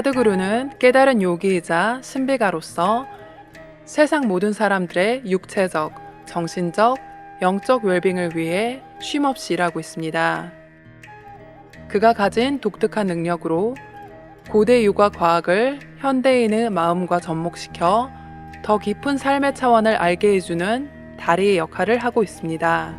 사드구루는 깨달은 요기이자 신비가로서 세상 모든 사람들의 육체적, 정신적, 영적 웰빙을 위해 쉼없이 일하고 있습니다. 그가 가진 독특한 능력으로 고대 요가 과학을 현대인의 마음과 접목시켜 더 깊은 삶의 차원을 알게 해주는 다리의 역할을 하고 있습니다.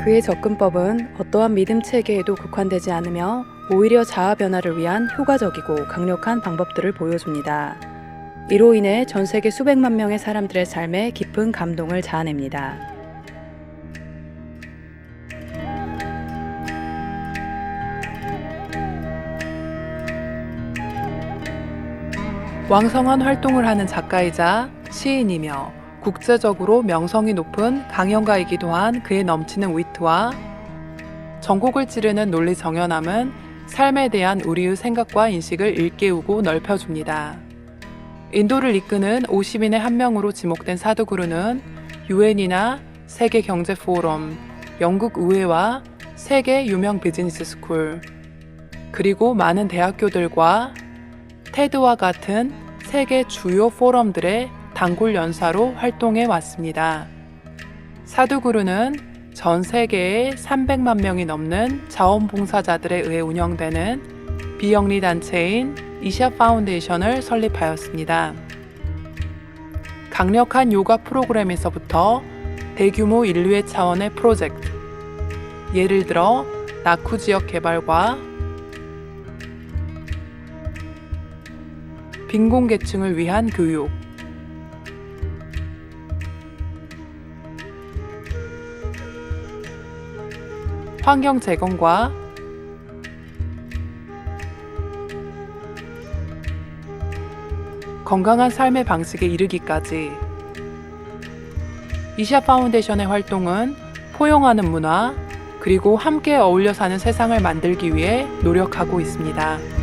그의 접근법은 어떠한 믿음 체계에도 국한되지 않으며 오히려 자아 변화를 위한 효과적이고 강력한 방법들을 보여줍니다. 이로 인해 전 세계 수백만 명의 사람들의 삶에 깊은 감동을 자아냅니다. 왕성한 활동을 하는 작가이자 시인이며 국제적으로 명성이 높은 강연가이기도 한 그의 넘치는 위트와 전곡을 찌르는 논리 정연함은 삶에 대한 우리의 생각과 인식을 일깨우고 넓혀줍니다. 인도를 이끄는 50인의 한 명으로 지목된 사드구루는 유엔이나 세계경제포럼, 영국 의회와 세계 유명 비즈니스 스쿨, 그리고 많은 대학교들과 테드와 같은 세계 주요 포럼들의 단골 연사로 활동해 왔습니다. 사드구루는 전 세계에 300만 명이 넘는 자원봉사자들에 의해 운영되는 비영리 단체인 이샤 파운데이션을 설립하였습니다. 강력한 요가 프로그램에서부터 대규모 인류의 차원의 프로젝트, 예를 들어 나쿠 지역 개발과 빈곤계층을 위한 교육, 환경 재건과 건강한 삶의 방식에 이르기까지 이샤 파운데이션의 활동은 포용하는 문화 그리고 함께 어울려 사는 세상을 만들기 위해 노력하고 있습니다.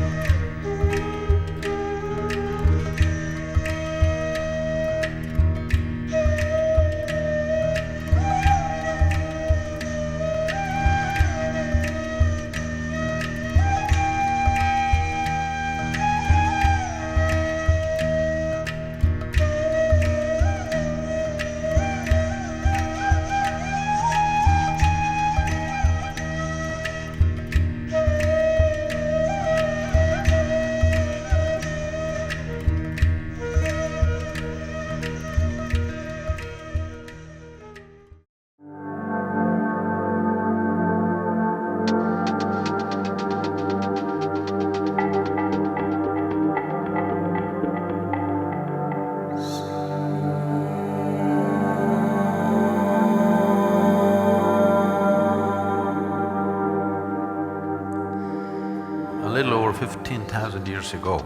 A little over 15,000 years ago,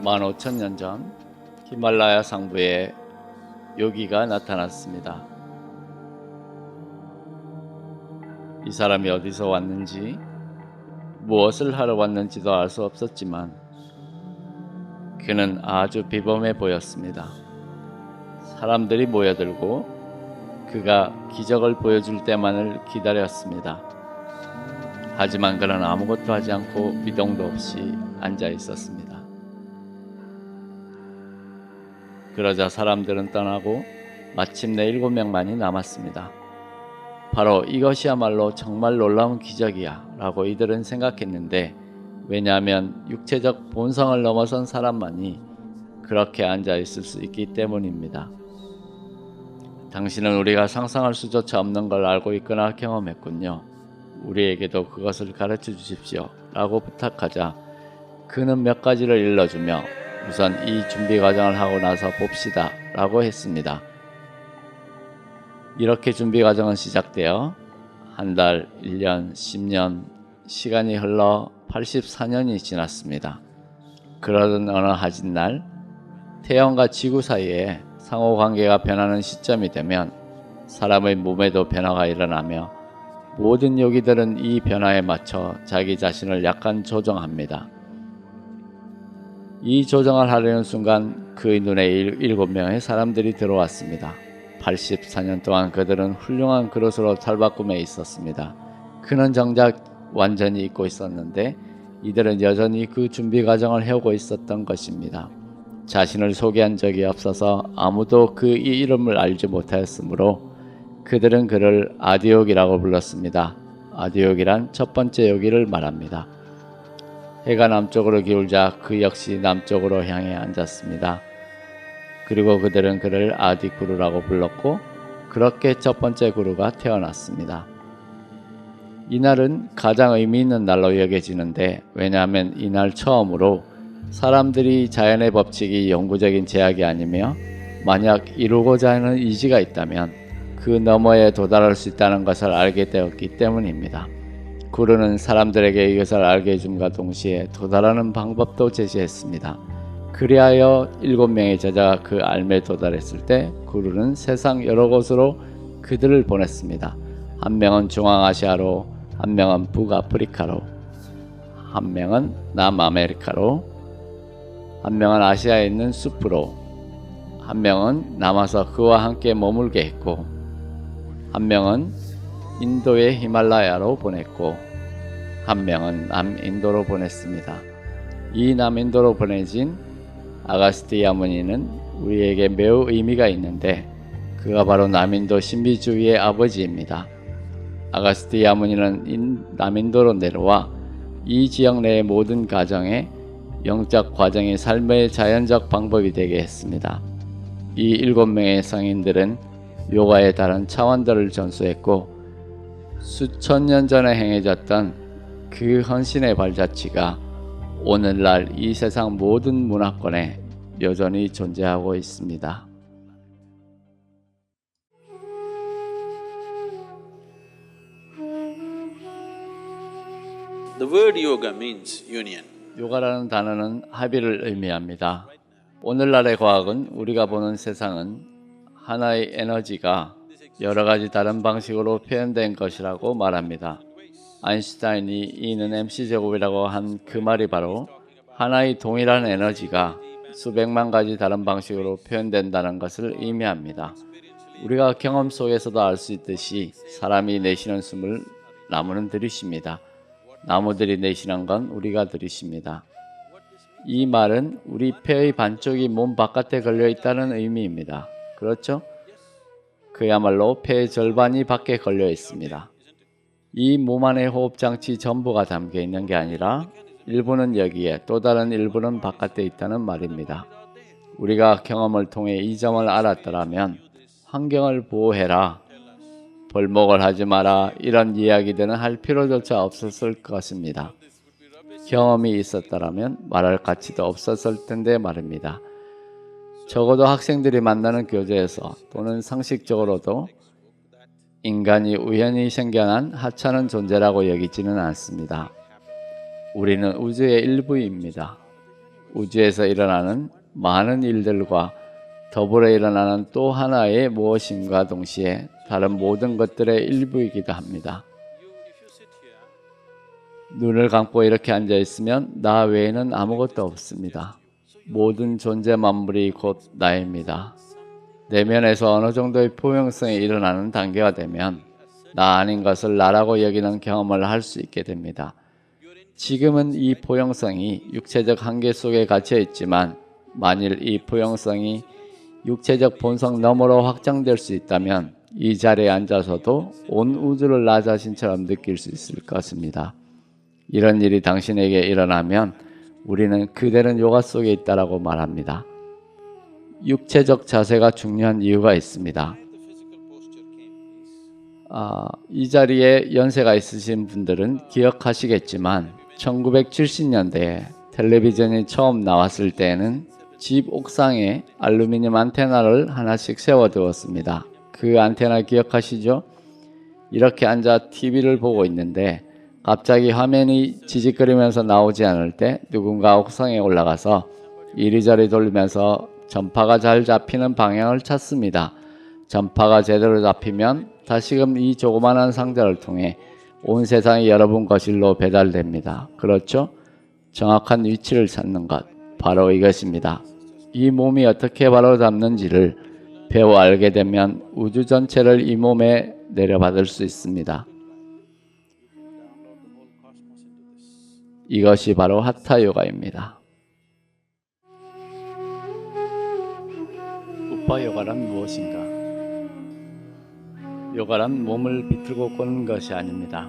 15,000년 전 히말라야 상부에 요기가 나타났습니다. 이 사람이 어디서 왔는지 무엇을 하러 왔는지도 알 수 없었지만 그는 아주 비범해 보였습니다. 사람들이 모여들고 그가 기적을 보여줄 때만을 기다렸습니다. 하지만 그는 아무것도 하지 않고 미동도 없이 앉아 있었습니다. 그러자 사람들은 떠나고 마침내 7명만이 남았습니다. 바로 이것이야말로 정말 놀라운 기적이야 라고 이들은 생각했는데, 왜냐하면 육체적 본성을 넘어선 사람만이 그렇게 앉아 있을 수 있기 때문입니다. 당신은 우리가 상상할 수조차 없는 걸 알고 있거나 경험했군요. 우리에게도 그것을 가르쳐 주십시오 라고 부탁하자 그는 몇 가지를 일러주며 우선 이 준비 과정을 하고 나서 봅시다 라고 했습니다. 이렇게 준비 과정은 시작되어 한 달, 1년, 10년 시간이 흘러 84년이 지났습니다. 그러던 어느 하진날 태양과 지구 사이에 상호관계가 변하는 시점이 되면 사람의 몸에도 변화가 일어나며 모든 요기들은 이 변화에 맞춰 자기 자신을 약간 조정합니다. 이 조정을 하려는 순간 그의 눈에 7명의 사람들이 들어왔습니다. 84년 동안 그들은 훌륭한 그릇으로 탈바꿈해 있었습니다. 그는 정작 완전히 잊고 있었는데 이들은 여전히 그 준비 과정을 해오고 있었던 것입니다. 자신을 소개한 적이 없어서 아무도 그 이름을 알지 못하였으므로 그들은 그를 아디옥이라고 불렀습니다. 아디옥이란 첫 번째 요기를 말합니다. 해가 남쪽으로 기울자 그 역시 남쪽으로 향해 앉았습니다. 그리고 그들은 그를 아디구루라고 불렀고 그렇게 첫 번째 구루가 태어났습니다. 이날은 가장 의미 있는 날로 여겨지는데 왜냐하면 이날 처음으로 사람들이 자연의 법칙이 영구적인 제약이 아니며 만약 이루고자 하는 의지가 있다면 그 너머에 도달할 수 있다는 것을 알게 되었기 때문입니다. 구루는 사람들에게 이것을 알게 해줌과 동시에 도달하는 방법도 제시했습니다. 그리하여 7명의 제자가 그 알매에 도달했을 때 구루는 세상 여러 곳으로 그들을 보냈습니다. 한 명은 중앙아시아로, 한 명은 북아프리카로, 한 명은 남아메리카로, 한 명은 아시아에 있는 숲으로, 한 명은 남아서 그와 함께 머물게 했고, 한 명은 인도의 히말라야로 보냈고, 한 명은 남인도로 보냈습니다. 이 남인도로 보내진 아가스티아 무니는 우리에게 매우 의미가 있는데 그가 바로 남인도 신비주의의 아버지입니다. 아가스티아 무니는 남인도로 내려와 이 지역 내의 모든 가정에 영적 과정이 삶의 자연적 방법이 되게 했습니다. 이 7명의 성인들은 요가의 다른 차원들을 전수했고 수천 년 전에 행해졌던 그 헌신의 발자취가 오늘날 이 세상 모든 문화권에 여전히 존재하고 있습니다. The word yoga means union. 요가라는 단어는 합의를 의미합니다. 오늘날의 과학은 우리가 보는 세상은 하나의 에너지가 여러 가지 다른 방식으로 표현된 것이라고 말합니다. 아인슈타인이 E는 mc제곱이라고 한 그 말이 바로 하나의 동일한 에너지가 수백만 가지 다른 방식으로 표현된다는 것을 의미합니다. 우리가 경험 속에서도 알 수 있듯이 사람이 내쉬는 숨을 나무는 들이쉽니다. 나무들이 내쉬는 건 우리가 들이쉽니다. 이 말은 우리 폐의 반쪽이 몸 바깥에 걸려 있다는 의미입니다. 그렇죠? 그야말로 폐의 절반이 밖에 걸려 있습니다. 이 몸 안의 호흡장치 전부가 담겨 있는 게 아니라 일부는 여기에 또 다른 일부는 바깥에 있다는 말입니다. 우리가 경험을 통해 이 점을 알았더라면 환경을 보호해라, 벌목을 하지 마라 이런 이야기들은 할 필요조차 없었을 것입니다. 경험이 있었더라면 말할 가치도 없었을 텐데 말입니다. 적어도 학생들이 만나는 교재에서 또는 상식적으로도 인간이 우연히 생겨난 하찮은 존재라고 여기지는 않습니다. 우리는 우주의 일부입니다. 우주에서 일어나는 많은 일들과 더불어 일어나는 또 하나의 무엇임과 동시에 다른 모든 것들의 일부이기도 합니다. 눈을 감고 이렇게 앉아 있으면 나 외에는 아무것도 없습니다. 모든 존재 만물이 곧 나입니다. 내면에서 어느 정도의 포용성이 일어나는 단계가 되면 나 아닌 것을 나라고 여기는 경험을 할 수 있게 됩니다. 지금은 이 포용성이 육체적 한계 속에 갇혀 있지만 만일 이 포용성이 육체적 본성 너머로 확장될 수 있다면 이 자리에 앉아서도 온 우주를 나 자신처럼 느낄 수 있을 것입니다. 이런 일이 당신에게 일어나면 우리는 그대는 요가 속에 있다라고 말합니다. 육체적 자세가 중요한 이유가 있습니다. 이 자리에 연세가 있으신 분들은 기억하시겠지만 1970년대에 텔레비전이 처음 나왔을 때에는 집 옥상에 알루미늄 안테나를 하나씩 세워두었습니다. 그 안테나 기억하시죠? 이렇게 앉아 TV를 보고 있는데 갑자기 화면이 지직거리면서 나오지 않을 때 누군가 옥상에 올라가서 이리저리 돌리면서 전파가 잘 잡히는 방향을 찾습니다. 전파가 제대로 잡히면 다시금 이 조그만한 상자를 통해 온 세상이 여러분 거실로 배달됩니다. 그렇죠? 정확한 위치를 찾는 것, 바로 이것입니다. 이 몸이 어떻게 바로 잡는지를 배워 알게 되면 우주 전체를 이 몸에 내려받을 수 있습니다. 이것이 바로 하타 요가입니다. 우파 요가란 무엇인가? 요가란 몸을 비틀고 꽂는 것이 아닙니다.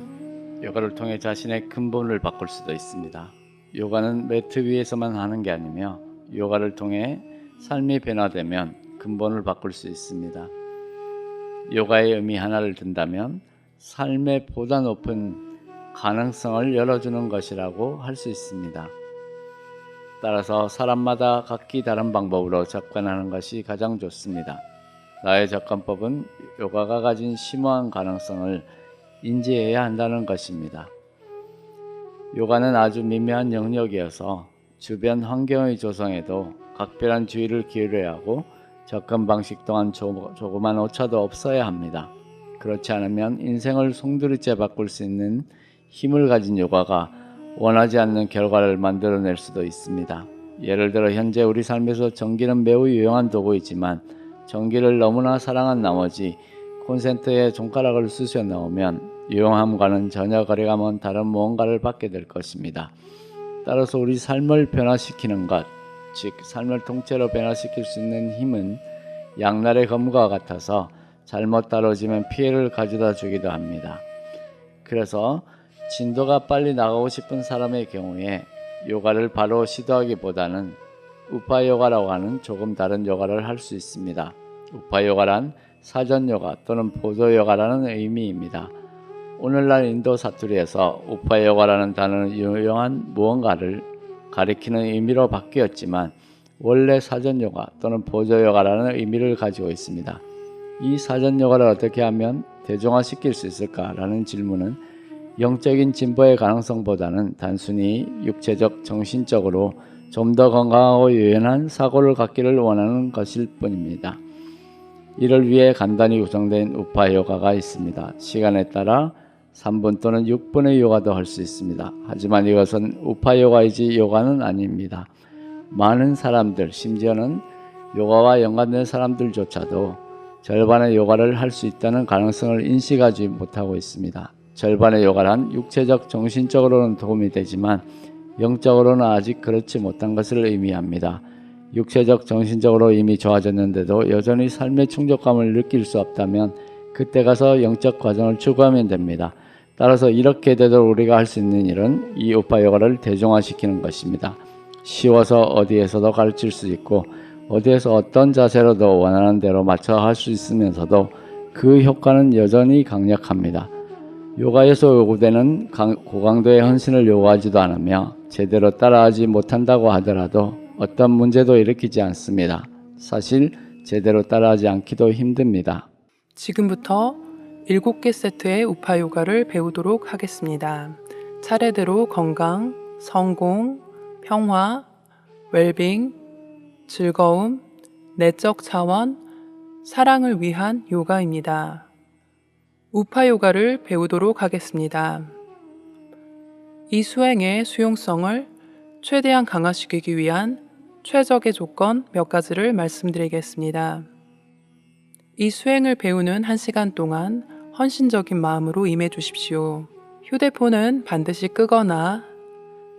요가를 통해 자신의 근본을 바꿀 수도 있습니다. 요가는 매트 위에서만 하는 게 아니며 요가를 통해 삶이 변화되면 근본을 바꿀 수 있습니다. 요가의 의미 하나를 든다면 삶의 보다 높은 가능성을 열어주는 것이라고 할 수 있습니다. 따라서 사람마다 각기 다른 방법으로 접근하는 것이 가장 좋습니다. 나의 접근법은 요가가 가진 심오한 가능성을 인지해야 한다는 것입니다. 요가는 아주 미묘한 영역이어서 주변 환경의 조성에도 각별한 주의를 기울여야 하고 접근 방식 또한 조그만 오차도 없어야 합니다. 그렇지 않으면 인생을 송두리째 바꿀 수 있는 힘을 가진 요가가 원하지 않는 결과를 만들어낼 수도 있습니다. 예를 들어 현재 우리 삶에서 전기는 매우 유용한 도구이지만 전기를 너무나 사랑한 나머지 콘센트에 손가락을 쑤셔 넣으면 유용함과는 전혀 거리가 먼 다른 무언가를 받게 될 것입니다. 따라서 우리 삶을 변화시키는 것, 즉 삶을 통째로 변화시킬 수 있는 힘은 양날의 검과 같아서 잘못 다뤄지면 피해를 가져다 주기도 합니다. 그래서 진도가 빨리 나가고 싶은 사람의 경우에 요가를 바로 시도하기보다는 우파 요가라고 하는 조금 다른 요가를 할 수 있습니다. 우파 요가란 사전 요가 또는 보조 요가라는 의미입니다. 오늘날 인도 사투리에서 우파 요가라는 단어는 유용한 무언가를 가리키는 의미로 바뀌었지만 원래 사전 요가 또는 보조 요가라는 의미를 가지고 있습니다. 이 사전 요가를 어떻게 하면 대중화시킬 수 있을까라는 질문은 영적인 진보의 가능성보다는 단순히 육체적, 정신적으로 좀 더 건강하고 유연한 사고를 갖기를 원하는 것일 뿐입니다. 이를 위해 간단히 구성된 우파 요가가 있습니다. 시간에 따라 3분 또는 6분의 요가도 할 수 있습니다. 하지만 이것은 우파 요가이지 요가는 아닙니다. 많은 사람들, 심지어는 요가와 연관된 사람들조차도 절반의 요가를 할 수 있다는 가능성을 인식하지 못하고 있습니다. 절반의 요가란 육체적, 정신적으로는 도움이 되지만 영적으로는 아직 그렇지 못한 것을 의미합니다. 육체적, 정신적으로 이미 좋아졌는데도 여전히 삶의 충족감을 느낄 수 없다면 그때 가서 영적 과정을 추구하면 됩니다. 따라서 이렇게 되도록 우리가 할 수 있는 일은 이 우파 요가를 대중화시키는 것입니다. 쉬워서 어디에서도 가르칠 수 있고 어디에서 어떤 자세로도 원하는 대로 맞춰 할 수 있으면서도 그 효과는 여전히 강력합니다. 요가에서 요구되는 고강도의 헌신을 요구하지도 않으며 제대로 따라하지 못한다고 하더라도 어떤 문제도 일으키지 않습니다. 사실 제대로 따라하지 않기도 힘듭니다. 지금부터 7개 세트의 우파 요가를 배우도록 하겠습니다. 차례대로 건강, 성공, 평화, 웰빙, 즐거움, 내적 차원, 사랑을 위한 요가입니다. 우파 요가를 배우도록 하겠습니다. 이 수행의 수용성을 최대한 강화시키기 위한 최적의 조건 몇 가지를 말씀드리겠습니다. 이 수행을 배우는 1시간 동안 헌신적인 마음으로 임해 주십시오. 휴대폰은 반드시 끄거나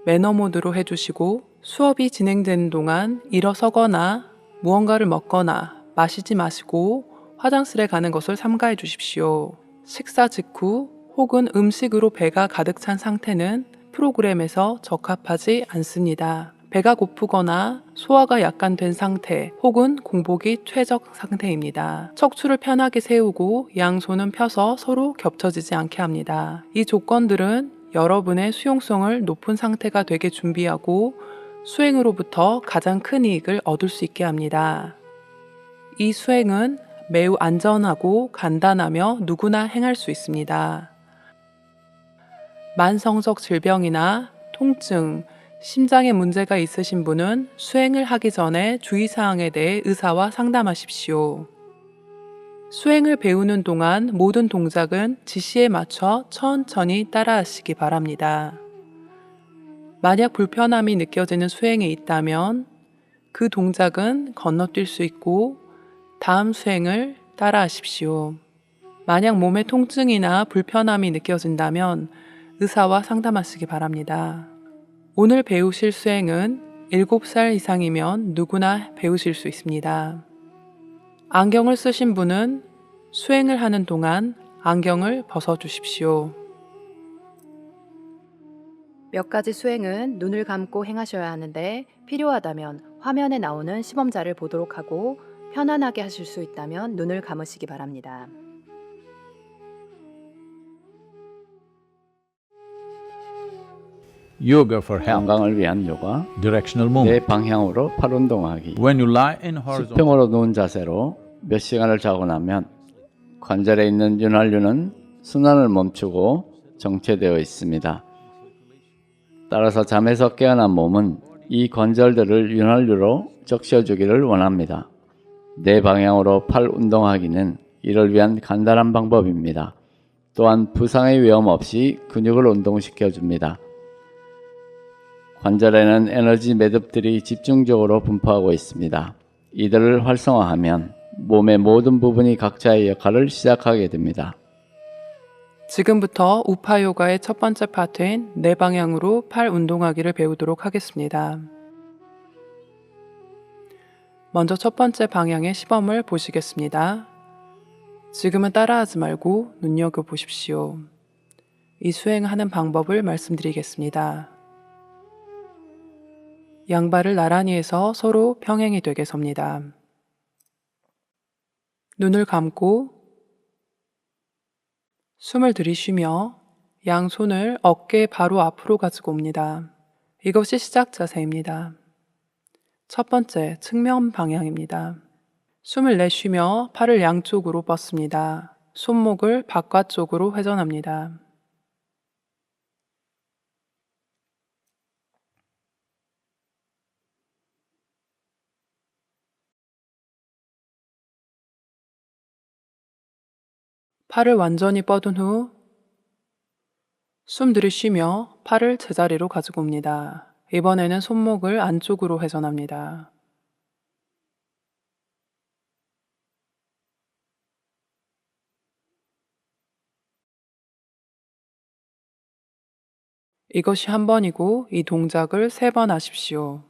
매너 모드로 해주시고 수업이 진행되는 동안 일어서거나 무언가를 먹거나 마시지 마시고 화장실에 가는 것을 삼가해 주십시오. 식사 직후 혹은 음식으로 배가 가득 찬 상태는 프로그램에서 적합하지 않습니다. 배가 고프거나 소화가 약간 된 상태 혹은 공복이 최적 상태입니다. 척추를 편하게 세우고 양손은 펴서 서로 겹쳐지지 않게 합니다. 이 조건들은 여러분의 수용성을 높은 상태가 되게 준비하고 수행으로부터 가장 큰 이익을 얻을 수 있게 합니다. 이 수행은 매우 안전하고 간단하며 누구나 행할 수 있습니다. 만성적 질병이나 통증, 심장에 문제가 있으신 분은 수행을 하기 전에 주의사항에 대해 의사와 상담하십시오. 수행을 배우는 동안 모든 동작은 지시에 맞춰 천천히 따라하시기 바랍니다. 만약 불편함이 느껴지는 수행이 있다면 그 동작은 건너뛸 수 있고 다음 수행을 따라하십시오. 만약 몸에 통증이나 불편함이 느껴진다면 의사와 상담하시기 바랍니다. 오늘 배우실 수행은 7살 이상이면 누구나 배우실 수 있습니다. 안경을 쓰신 분은 수행을 하는 동안 안경을 벗어주십시오. 몇 가지 수행은 눈을 감고 행하셔야 하는데 필요하다면 화면에 나오는 시범자를 보도록 하고 편안하게 하실 수 있다면 눈을 감으시기 바랍니다. Yoga for health. 건강을 위한 요가, Directional 내 movement. 방향으로 팔 운동하기. When you lie in horizontal, 수평으로 누운 자세로 몇 시간을 자고 나면 관절에 있는 윤활유는 순환을 멈추고 정체되어 있습니다. 따라서 잠에서 깨어난 몸은 이 관절들을 윤활유로 적셔주기를 원합니다. 내 방향으로 팔 운동하기는 이를 위한 간단한 방법입니다. 또한 부상의 위험 없이 근육을 운동시켜 줍니다. 관절에는 에너지 매듭들이 집중적으로 분포하고 있습니다. 이들을 활성화하면 몸의 모든 부분이 각자의 역할을 시작하게 됩니다. 지금부터 우파 요가의 첫 번째 파트인 내 방향으로 팔 운동하기를 배우도록 하겠습니다. 먼저 첫 번째 방향의 시범을 보시겠습니다. 지금은 따라하지 말고 눈여겨보십시오. 이 수행하는 방법을 말씀드리겠습니다. 양발을 나란히 해서 서로 평행이 되게 섭니다. 눈을 감고 숨을 들이쉬며 양손을 어깨 바로 앞으로 가지고 옵니다. 이것이 시작 자세입니다. 첫 번째 측면 방향입니다. 숨을 내쉬며 팔을 양쪽으로 뻗습니다. 손목을 바깥쪽으로 회전합니다. 팔을 완전히 뻗은 후 숨 들이쉬며 팔을 제자리로 가지고 옵니다. 이번에는 손목을 안쪽으로 회전합니다. 이것이 한 번이고 이 동작을 3번 하십시오.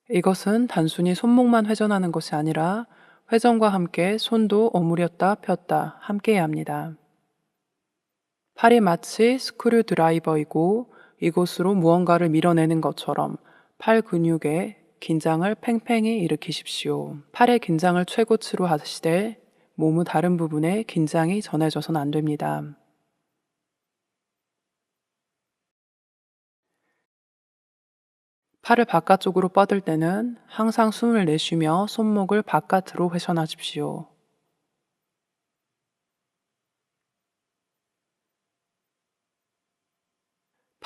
이것은 단순히 손목만 회전하는 것이 아니라 회전과 함께 손도 오므렸다 폈다 함께 해야 합니다. 팔이 마치 스크류 드라이버이고 이곳으로 무언가를 밀어내는 것처럼 팔 근육에 긴장을 팽팽히 일으키십시오. 팔의 긴장을 최고치로 하시되 몸의 다른 부분에 긴장이 전해져서는 안 됩니다. 팔을 바깥쪽으로 뻗을 때는 항상 숨을 내쉬며 손목을 바깥으로 회전하십시오.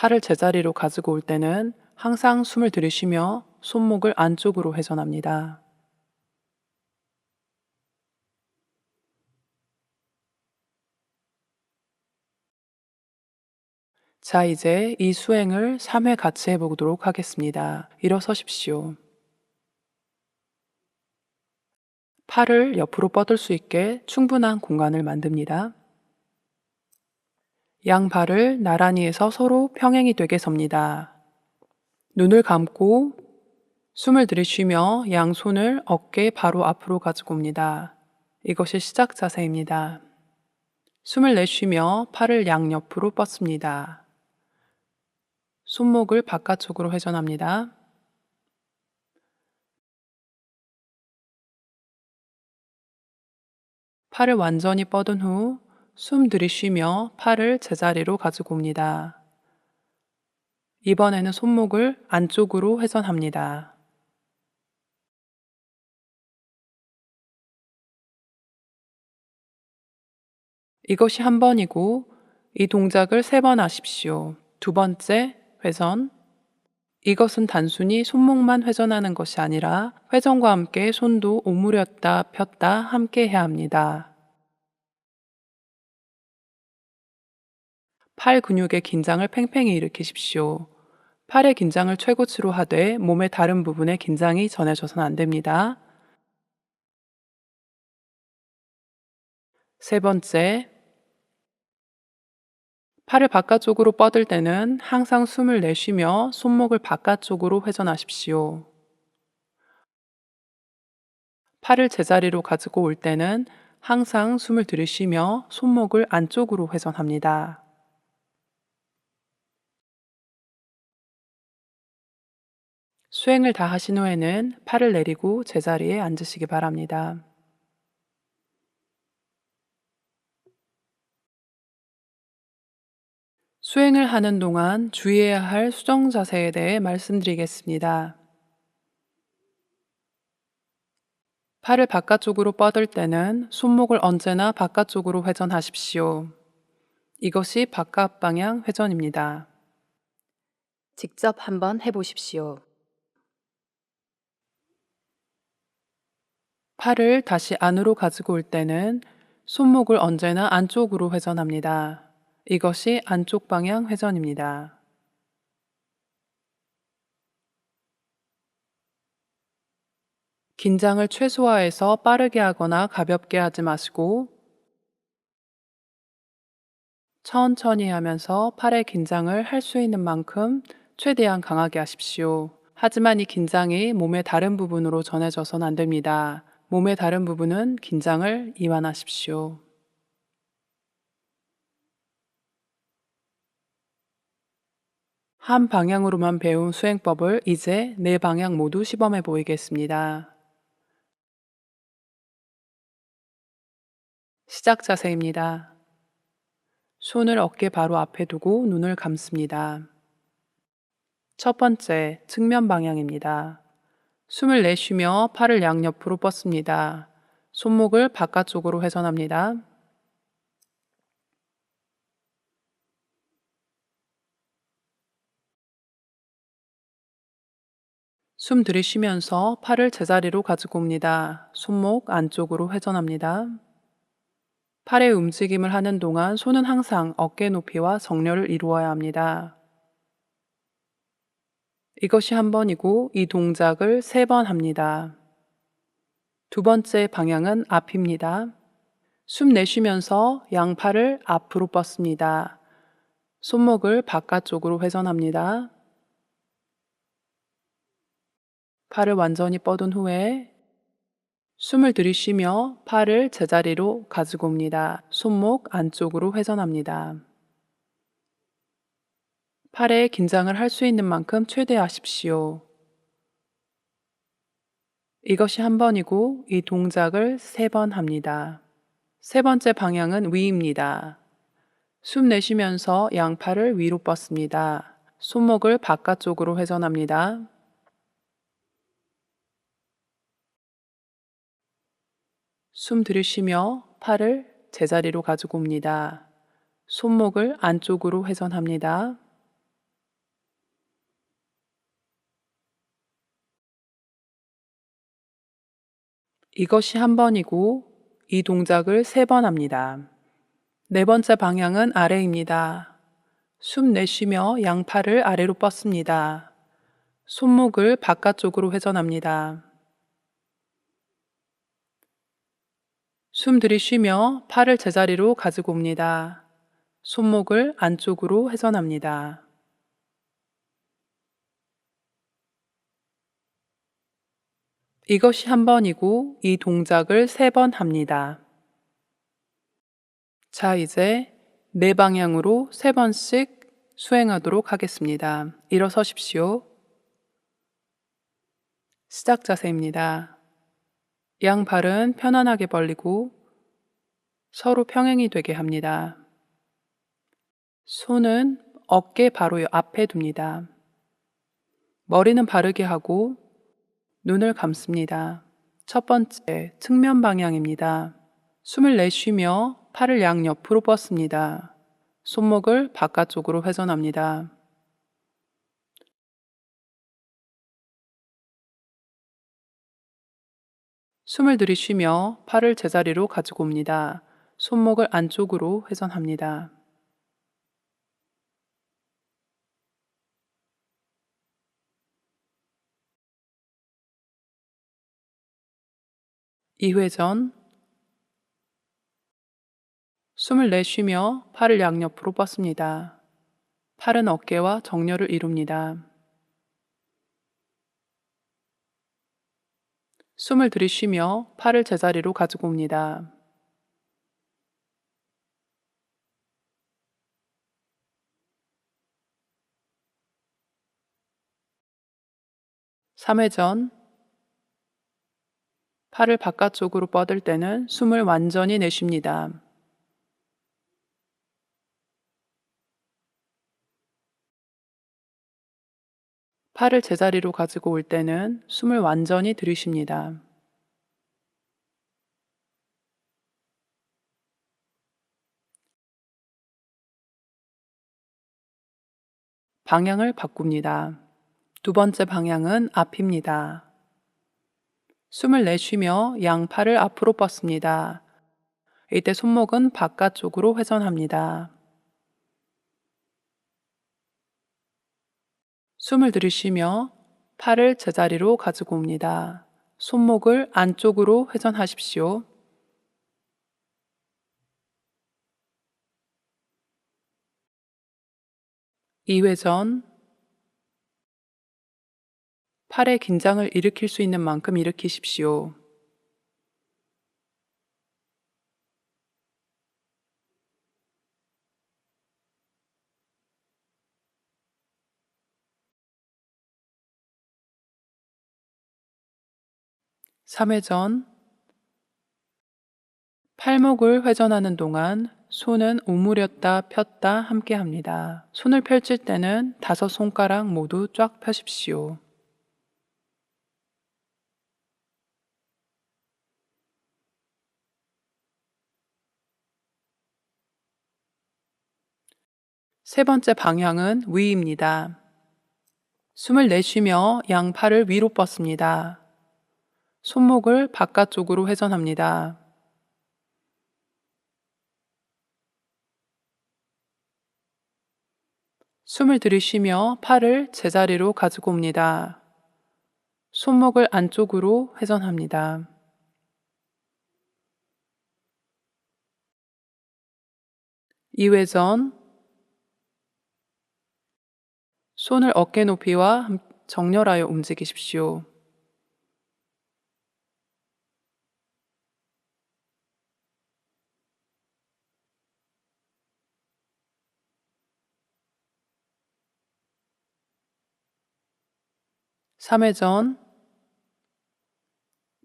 팔을 제자리로 가지고 올 때는 항상 숨을 들이쉬며 손목을 안쪽으로 회전합니다. 자, 이제 이 수행을 3회 같이 해보도록 하겠습니다. 일어서십시오. 팔을 옆으로 뻗을 수 있게 충분한 공간을 만듭니다. 양 발을 나란히 해서 서로 평행이 되게 섭니다. 눈을 감고 숨을 들이쉬며 양손을 어깨 바로 앞으로 가지고 옵니다. 이것이 시작 자세입니다. 숨을 내쉬며 팔을 양옆으로 뻗습니다. 손목을 바깥쪽으로 회전합니다. 팔을 완전히 뻗은 후 숨 들이쉬며 팔을 제자리로 가지고 옵니다. 이번에는 손목을 안쪽으로 회전합니다. 이것이 한 번이고 이 동작을 3번 하십시오. 두 번째 회전. 이것은 단순히 손목만 회전하는 것이 아니라 회전과 함께 손도 오므렸다 폈다 함께 해야 합니다. 팔 근육의 긴장을 팽팽히 일으키십시오. 팔의 긴장을 최고치로 하되 몸의 다른 부분에 긴장이 전해져서는 안 됩니다. 세 번째, 팔을 바깥쪽으로 뻗을 때는 항상 숨을 내쉬며 손목을 바깥쪽으로 회전하십시오. 팔을 제자리로 가지고 올 때는 항상 숨을 들이쉬며 손목을 안쪽으로 회전합니다. 수행을 다 하신 후에는 팔을 내리고 제자리에 앉으시기 바랍니다. 수행을 하는 동안 주의해야 할 수정 자세에 대해 말씀드리겠습니다. 팔을 바깥쪽으로 뻗을 때는 손목을 언제나 바깥쪽으로 회전하십시오. 이것이 바깥 방향 회전입니다. 직접 한번 해보십시오. 팔을 다시 안으로 가지고 올 때는 손목을 언제나 안쪽으로 회전합니다. 이것이 안쪽 방향 회전입니다. 긴장을 최소화해서 빠르게 하거나 가볍게 하지 마시고 천천히 하면서 팔의 긴장을 할 수 있는 만큼 최대한 강하게 하십시오. 하지만 이 긴장이 몸의 다른 부분으로 전해져선 안 됩니다. 몸의 다른 부분은 긴장을 이완하십시오. 한 방향으로만 배운 수행법을 이제 네 방향 모두 시범해 보이겠습니다. 시작 자세입니다. 손을 어깨 바로 앞에 두고 눈을 감습니다. 첫 번째, 측면 방향입니다. 숨을 내쉬며 팔을 양옆으로 뻗습니다. 손목을 바깥쪽으로 회전합니다. 숨 들이쉬면서 팔을 제자리로 가지고 옵니다. 손목 안쪽으로 회전합니다. 팔의 움직임을 하는 동안 손은 항상 어깨 높이와 정렬을 이루어야 합니다. 이것이 한 번이고 이 동작을 3번 합니다. 두 번째 방향은 앞입니다. 숨 내쉬면서 양팔을 앞으로 뻗습니다. 손목을 바깥쪽으로 회전합니다. 팔을 완전히 뻗은 후에 숨을 들이쉬며 팔을 제자리로 가지고 옵니다. 손목 안쪽으로 회전합니다. 팔에 긴장을 할 수 있는 만큼 최대하십시오. 이것이 한 번이고 이 동작을 3번 합니다. 세 번째 방향은 위입니다. 숨 내쉬면서 양팔을 위로 뻗습니다. 손목을 바깥쪽으로 회전합니다. 숨 들이쉬며 팔을 제자리로 가지고 옵니다. 손목을 안쪽으로 회전합니다. 이것이 한 번이고 이 동작을 3번 합니다. 네 번째 방향은 아래입니다. 숨 내쉬며 양팔을 아래로 뻗습니다. 손목을 바깥쪽으로 회전합니다. 숨 들이쉬며 팔을 제자리로 가지고 옵니다. 손목을 안쪽으로 회전합니다. 이것이 한 번이고 이 동작을 3번 합니다. 자, 이제 네 방향으로 3번씩 수행하도록 하겠습니다. 일어서십시오. 시작 자세입니다. 양발은 편안하게 벌리고 서로 평행이 되게 합니다. 손은 어깨 바로 앞에 둡니다. 머리는 바르게 하고 눈을 감습니다. 첫 번째, 측면 방향입니다. 숨을 내쉬며 팔을 양옆으로 뻗습니다. 손목을 바깥쪽으로 회전합니다. 숨을 들이쉬며 팔을 제자리로 가지고 옵니다. 손목을 안쪽으로 회전합니다. 이 회전, 숨을 내쉬며 팔을 양옆으로 뻗습니다. 팔은 어깨와 정렬을 이룹니다. 숨을 들이쉬며 팔을 제자리로 가지고 옵니다. 삼 3회전. 팔을 바깥쪽으로 뻗을 때는 숨을 완전히 내쉽니다. 팔을 제자리로 가지고 올 때는 숨을 완전히 들이쉽니다. 방향을 바꿉니다. 두 번째 방향은 앞입니다. 숨을 내쉬며 양팔을 앞으로 뻗습니다. 이때 손목은 바깥쪽으로 회전합니다. 숨을 들이쉬며 팔을 제자리로 가지고 옵니다. 손목을 안쪽으로 회전하십시오. 이 회전. 팔의 긴장을 일으킬 수 있는 만큼 일으키십시오. 삼 3회전. 팔목을 회전하는 동안 손은 오므렸다 폈다 함께 합니다. 손을 펼칠 때는 5손가락 모두 쫙 펴십시오. 세 번째 방향은 위입니다. 숨을 내쉬며 양팔을 위로 뻗습니다. 손목을 바깥쪽으로 회전합니다. 숨을 들이쉬며 팔을 제자리로 가지고 옵니다. 손목을 안쪽으로 회전합니다. 이 회전. 손을 어깨 높이와 정렬하여 움직이십시오. 삼 3회전.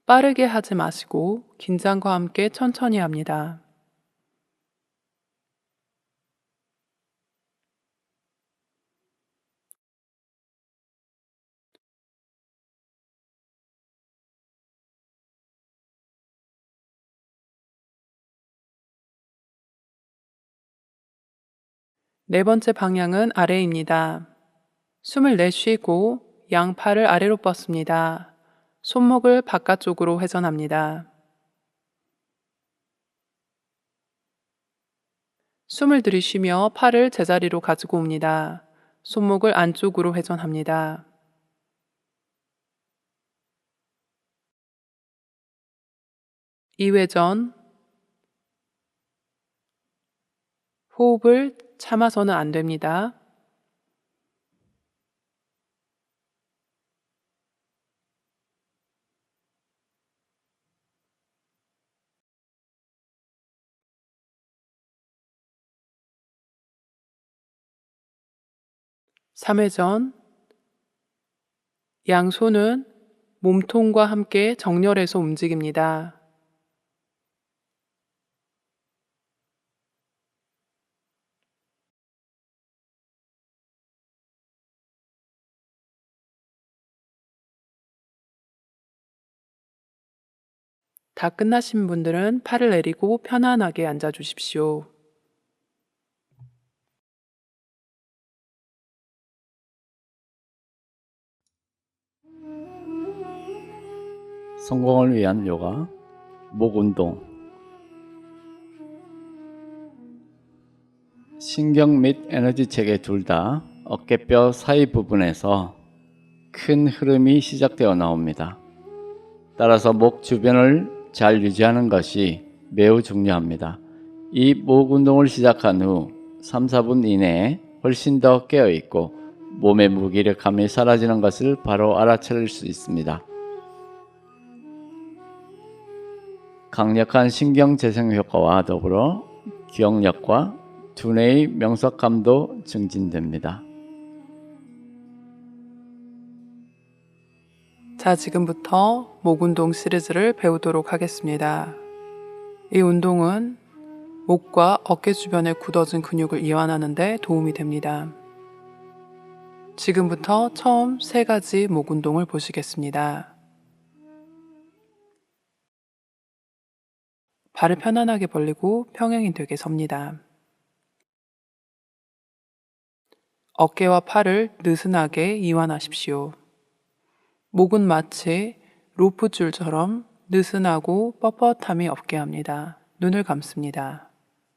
빠르게 하지 마시고 긴장과 함께 천천히 합니다. 네 번째 방향은 아래입니다. 숨을 내쉬고 양팔을 아래로 뻗습니다. 손목을 바깥쪽으로 회전합니다. 숨을 들이쉬며 팔을 제자리로 가지고 옵니다. 손목을 안쪽으로 회전합니다. 이 회전. 호흡을 참아서는 안 됩니다. 삼 3회전. 양손은 몸통과 함께 정렬해서 움직입니다. 다 끝나신 분들은 팔을 내리고 편안하게 앉아 주십시오. 성공을 위한 요가, 목 운동. 신경 및 에너지 체계 둘 다 어깨뼈 사이 부분에서 큰 흐름이 시작되어 나옵니다. 따라서 목 주변을 잘 유지하는 것이 매우 중요합니다. 이 목 운동을 시작한 후 3, 4분 이내에 훨씬 더 깨어 있고 몸의 무기력함이 사라지는 것을 바로 알아차릴 수 있습니다. 강력한 신경 재생 효과와 더불어 기억력과 두뇌의 명석감도 증진됩니다. 자, 지금부터 목 운동 시리즈를 배우도록 하겠습니다. 이 운동은 목과 어깨 주변에 굳어진 근육을 이완하는 데 도움이 됩니다. 지금부터 처음 3가지 목 운동을 보시겠습니다. 발을 편안하게 벌리고 평행이 되게 섭니다. 어깨와 팔을 느슨하게 이완하십시오. 목은 마치 로프줄처럼 느슨하고 뻣뻣함이 없게 합니다. 눈을 감습니다.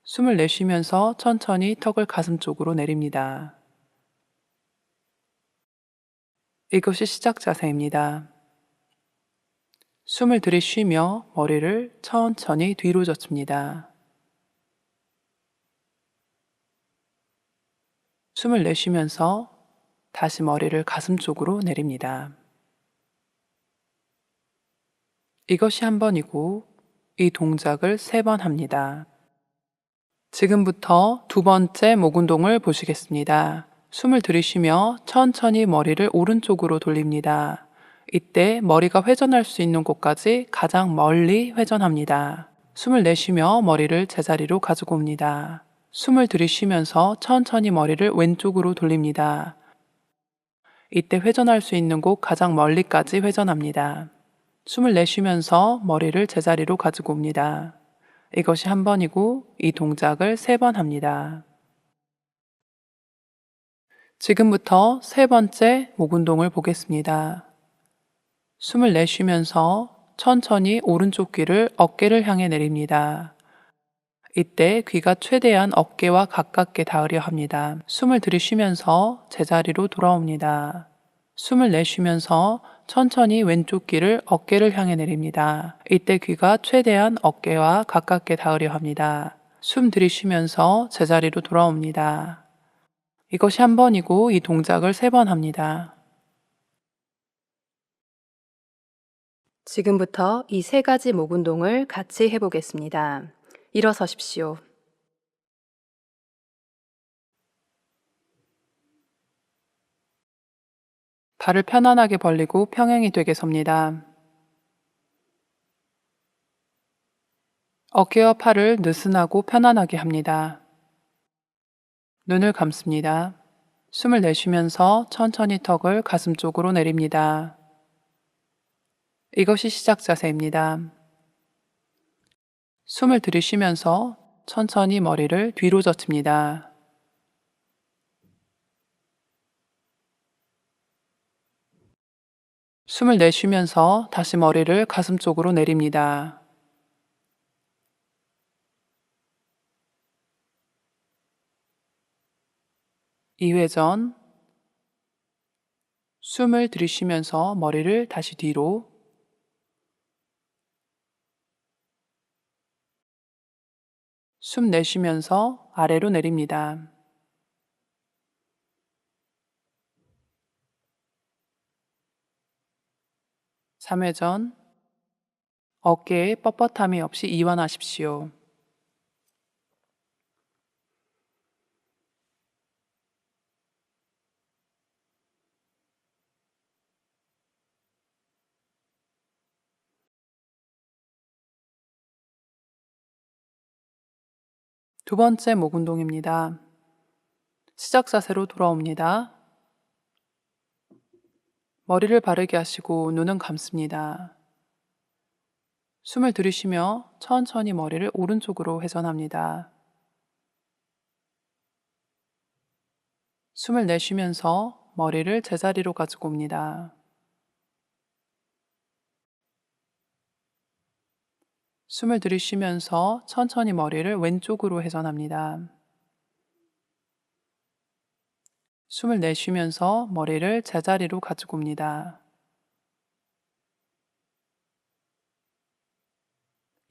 숨을 내쉬면서 천천히 턱을 가슴 쪽으로 내립니다. 이것이 시작 자세입니다. 숨을 들이쉬며 머리를 천천히 뒤로 젖힙니다. 숨을 내쉬면서 다시 머리를 가슴 쪽으로 내립니다. 이것이 한 번이고 이 동작을 3번 합니다. 지금부터 2번째 목 운동을 보시겠습니다. 숨을 들이쉬며 천천히 머리를 오른쪽으로 돌립니다. 이때 머리가 회전할 수 있는 곳까지 가장 멀리 회전합니다. 숨을 내쉬며 머리를 제자리로 가지고 옵니다. 숨을 들이쉬면서 천천히 머리를 왼쪽으로 돌립니다. 이때 회전할 수 있는 곳 가장 멀리까지 회전합니다. 숨을 내쉬면서 머리를 제자리로 가지고 옵니다. 이것이 한 번이고 이 동작을 3번 합니다. 지금부터 3번째 목 운동을 보겠습니다. 숨을 내쉬면서 천천히 오른쪽 귀를 어깨를 향해 내립니다. 이때 귀가 최대한 어깨와 가깝게 닿으려 합니다. 숨을 들이쉬면서 제자리로 돌아옵니다. 숨을 내쉬면서 천천히 왼쪽 귀를 어깨를 향해 내립니다. 이때 귀가 최대한 어깨와 가깝게 닿으려 합니다. 숨 들이쉬면서 제자리로 돌아옵니다. 이것이 한 번이고 이 동작을 3번 합니다. 지금부터 이 3가지 목 운동을 같이 해보겠습니다. 일어서십시오. 발을 편안하게 벌리고 평행이 되게 섭니다. 어깨와 팔을 느슨하고 편안하게 합니다. 눈을 감습니다. 숨을 내쉬면서 천천히 턱을 가슴 쪽으로 내립니다. 이것이 시작 자세입니다. 숨을 들이쉬면서 천천히 머리를 뒤로 젖힙니다. 숨을 내쉬면서 다시 머리를 가슴 쪽으로 내립니다. 이회전. 숨을 들이쉬면서 머리를 다시 뒤로. 숨 내쉬면서 아래로 내립니다. 삼회전. 어깨에 뻣뻣함이 없이 이완하십시오. 두 번째 목 운동입니다. 시작 자세로 돌아옵니다. 머리를 바르게 하시고 눈은 감습니다. 숨을 들이쉬며 천천히 머리를 오른쪽으로 회전합니다. 숨을 내쉬면서 머리를 제자리로 가지고 옵니다. 숨을 들이쉬면서 천천히 머리를 왼쪽으로 회전합니다. 숨을 내쉬면서 머리를 제자리로 가지고 옵니다.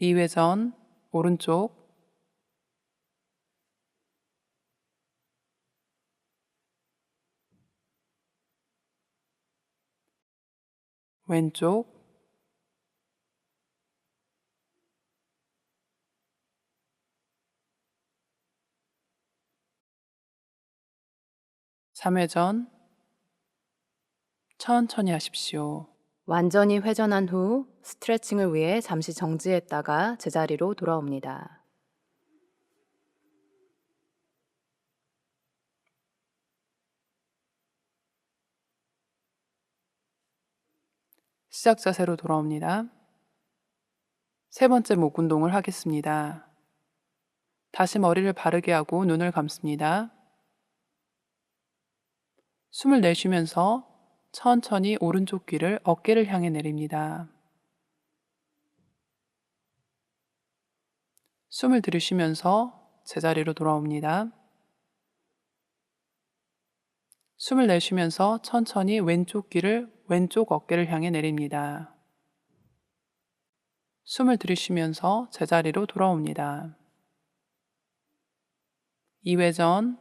2회전, 오른쪽. 왼쪽, 삼회전 천천히 하십시오. 완전히 회전한 후 스트레칭을 위해 잠시 정지했다가 제자리로 돌아옵니다. 시작 자세로 돌아옵니다. 세 번째 목 운동을 하겠습니다. 다시 머리를 바르게 하고 눈을 감습니다. 숨을 내쉬면서 천천히 오른쪽 귀를 어깨를 향해 내립니다. 숨을 들이쉬면서 제자리로 돌아옵니다. 숨을 내쉬면서 천천히 왼쪽 귀를 왼쪽 어깨를 향해 내립니다. 숨을 들이쉬면서 제자리로 돌아옵니다. 2회전,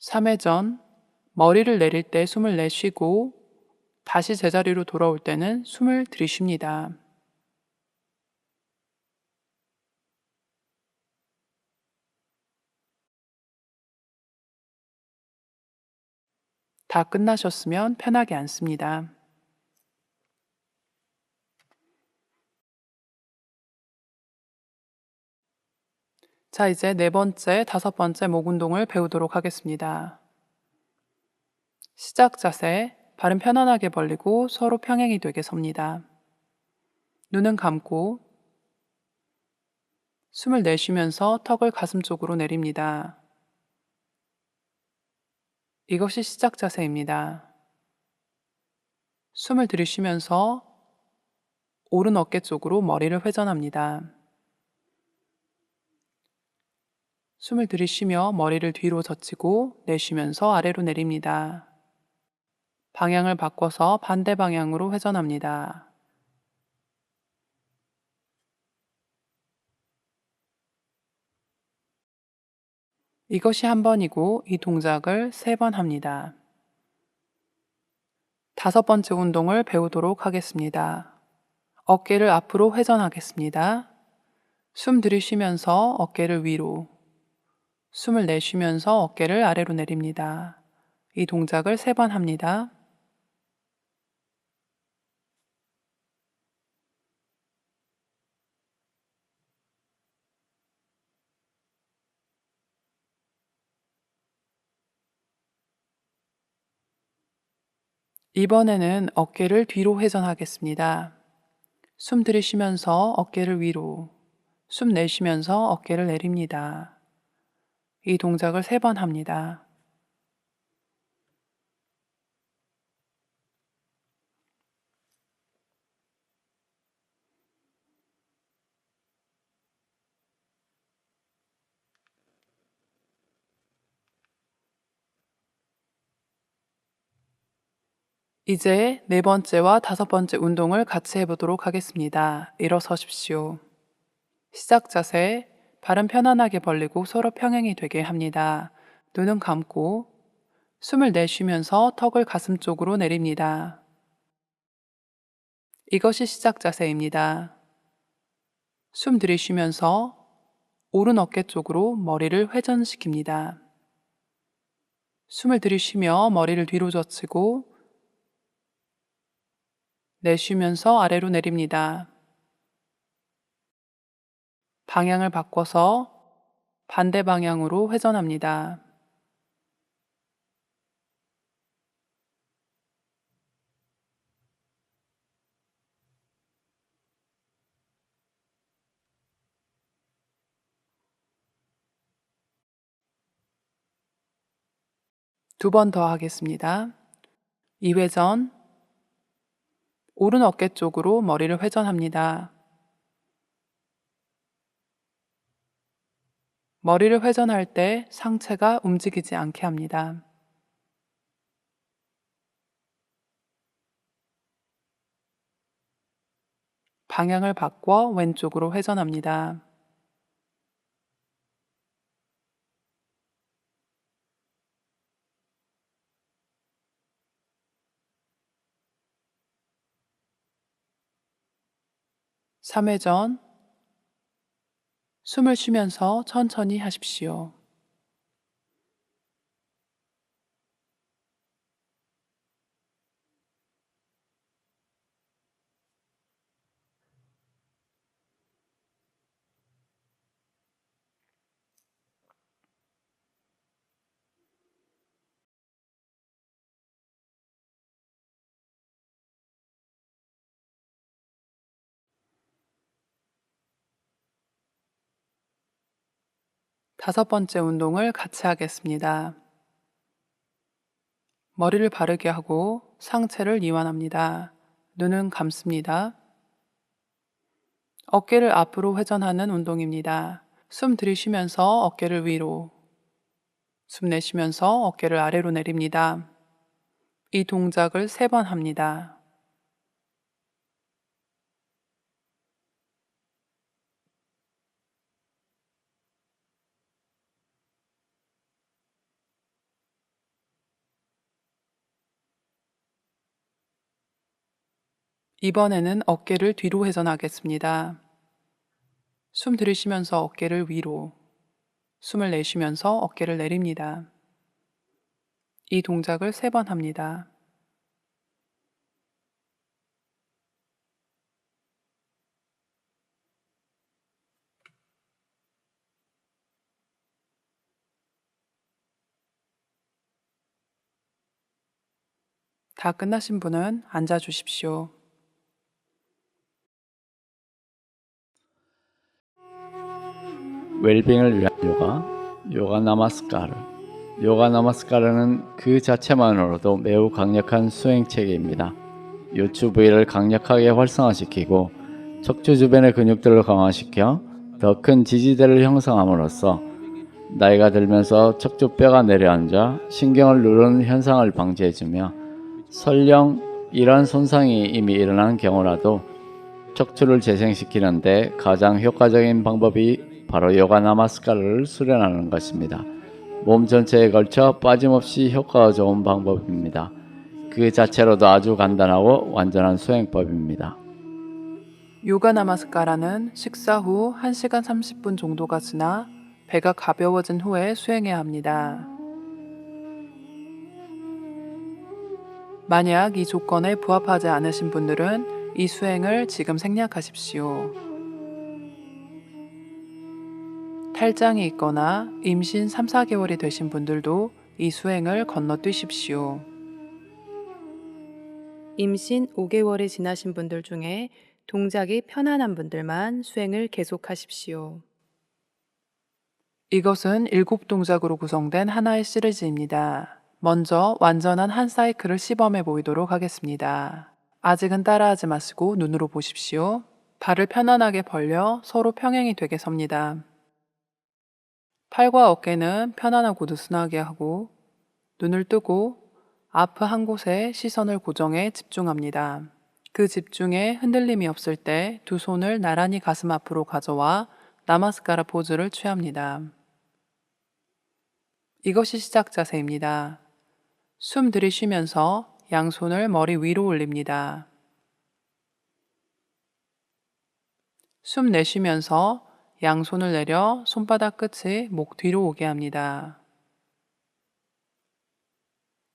삼회전 머리를 내릴 때 숨을 내쉬고 다시 제자리로 돌아올 때는 숨을 들이쉽니다. 다 끝나셨으면 편하게 앉습니다. 자, 이제 네 번째, 다섯 번째 목 운동을 배우도록 하겠습니다. 시작 자세, 발은 편안하게 벌리고 서로 평행이 되게 섭니다. 눈은 감고 숨을 내쉬면서 턱을 가슴 쪽으로 내립니다. 이것이 시작 자세입니다. 숨을 들이쉬면서 오른 어깨 쪽으로 머리를 회전합니다. 숨을 들이쉬며 머리를 뒤로 젖히고 내쉬면서 아래로 내립니다. 방향을 바꿔서 반대 방향으로 회전합니다. 이것이 한 번이고 이 동작을 3번 합니다. 다섯 번째 운동을 배우도록 하겠습니다. 어깨를 앞으로 회전하겠습니다. 숨 들이쉬면서 어깨를 위로, 숨을 내쉬면서 어깨를 아래로 내립니다. 이 동작을 3번 합니다. 이번에는 어깨를 뒤로 회전하겠습니다. 숨 들이쉬면서 어깨를 위로, 숨 내쉬면서 어깨를 내립니다. 이 동작을 3번 합니다. 이제 네 번째와 다섯 번째 운동을 같이 해보도록 하겠습니다. 일어서십시오. 시작 자세, 발은 편안하게 벌리고 서로 평행이 되게 합니다. 눈은 감고 숨을 내쉬면서 턱을 가슴 쪽으로 내립니다. 이것이 시작 자세입니다. 숨 들이쉬면서 오른 어깨 쪽으로 머리를 회전시킵니다. 숨을 들이쉬며 머리를 뒤로 젖히고 내쉬면서 아래로 내립니다. 방향을 바꿔서 반대 방향으로 회전합니다. 두 번 더 하겠습니다. 2회전, 오른 어깨 쪽으로 머리를 회전합니다. 머리를 회전할 때 상체가 움직이지 않게 합니다. 방향을 바꿔 왼쪽으로 회전합니다. 삼회전 숨을 쉬면서 천천히 하십시오. 다섯 번째 운동을 같이 하겠습니다. 머리를 바르게 하고 상체를 이완합니다. 눈은 감습니다. 어깨를 앞으로 회전하는 운동입니다. 숨 들이쉬면서 어깨를 위로, 숨 내쉬면서 어깨를 아래로 내립니다. 이 동작을 3번 합니다. 이번에는 어깨를 뒤로 회전하겠습니다. 숨 들이쉬면서 어깨를 위로, 숨을 내쉬면서 어깨를 내립니다. 이 동작을 3번 합니다. 다 끝나신 분은 앉아 주십시오. 웰빙을 위한 요가 나마스카르. 요가 나마스카르는 그 자체만으로도 매우 강력한 수행체계입니다. 요추 부위를 강력하게 활성화시키고 척추 주변의 근육들을 강화시켜 더 큰 지지대를 형성함으로써 나이가 들면서 척추뼈가 내려앉아 신경을 누르는 현상을 방지해주며 설령 이러한 손상이 이미 일어난 경우라도 척추를 재생시키는데 가장 효과적인 방법이 바로 요가 나마스카르를 수련하는 것입니다. 몸 전체에 걸쳐 빠짐없이 효과가 좋은 방법입니다. 그 자체로도 아주 간단하고 완전한 수행법입니다. 요가 나마스카라는 식사 후 1시간 30분 정도가 지나 배가 가벼워진 후에 수행해야 합니다. 만약 이 조건에 부합하지 않으신 분들은 이 수행을 지금 생략하십시오. 탈장이 있거나 임신 3, 4개월이 되신 분들도 이 수행을 건너뛰십시오. 임신 5개월이 지나신 분들 중에 동작이 편안한 분들만 수행을 계속하십시오. 이것은 7동작으로 구성된 하나의 시리즈입니다. 먼저 완전한 한 사이클을 시범해 보이도록 하겠습니다. 아직은 따라하지 마시고 눈으로 보십시오. 발을 편안하게 벌려 서로 평행이 되게 섭니다. 팔과 어깨는 편안하고 느슨하게 하고 눈을 뜨고 아프 한 곳에 시선을 고정해 집중합니다. 그 집중에 흔들림이 없을 때 두 손을 나란히 가슴 앞으로 가져와 나마스카라 포즈를 취합니다. 이것이 시작 자세입니다. 숨 들이쉬면서 양손을 머리 위로 올립니다. 숨 내쉬면서 양손을 내려 손바닥 끝이 목 뒤로 오게 합니다.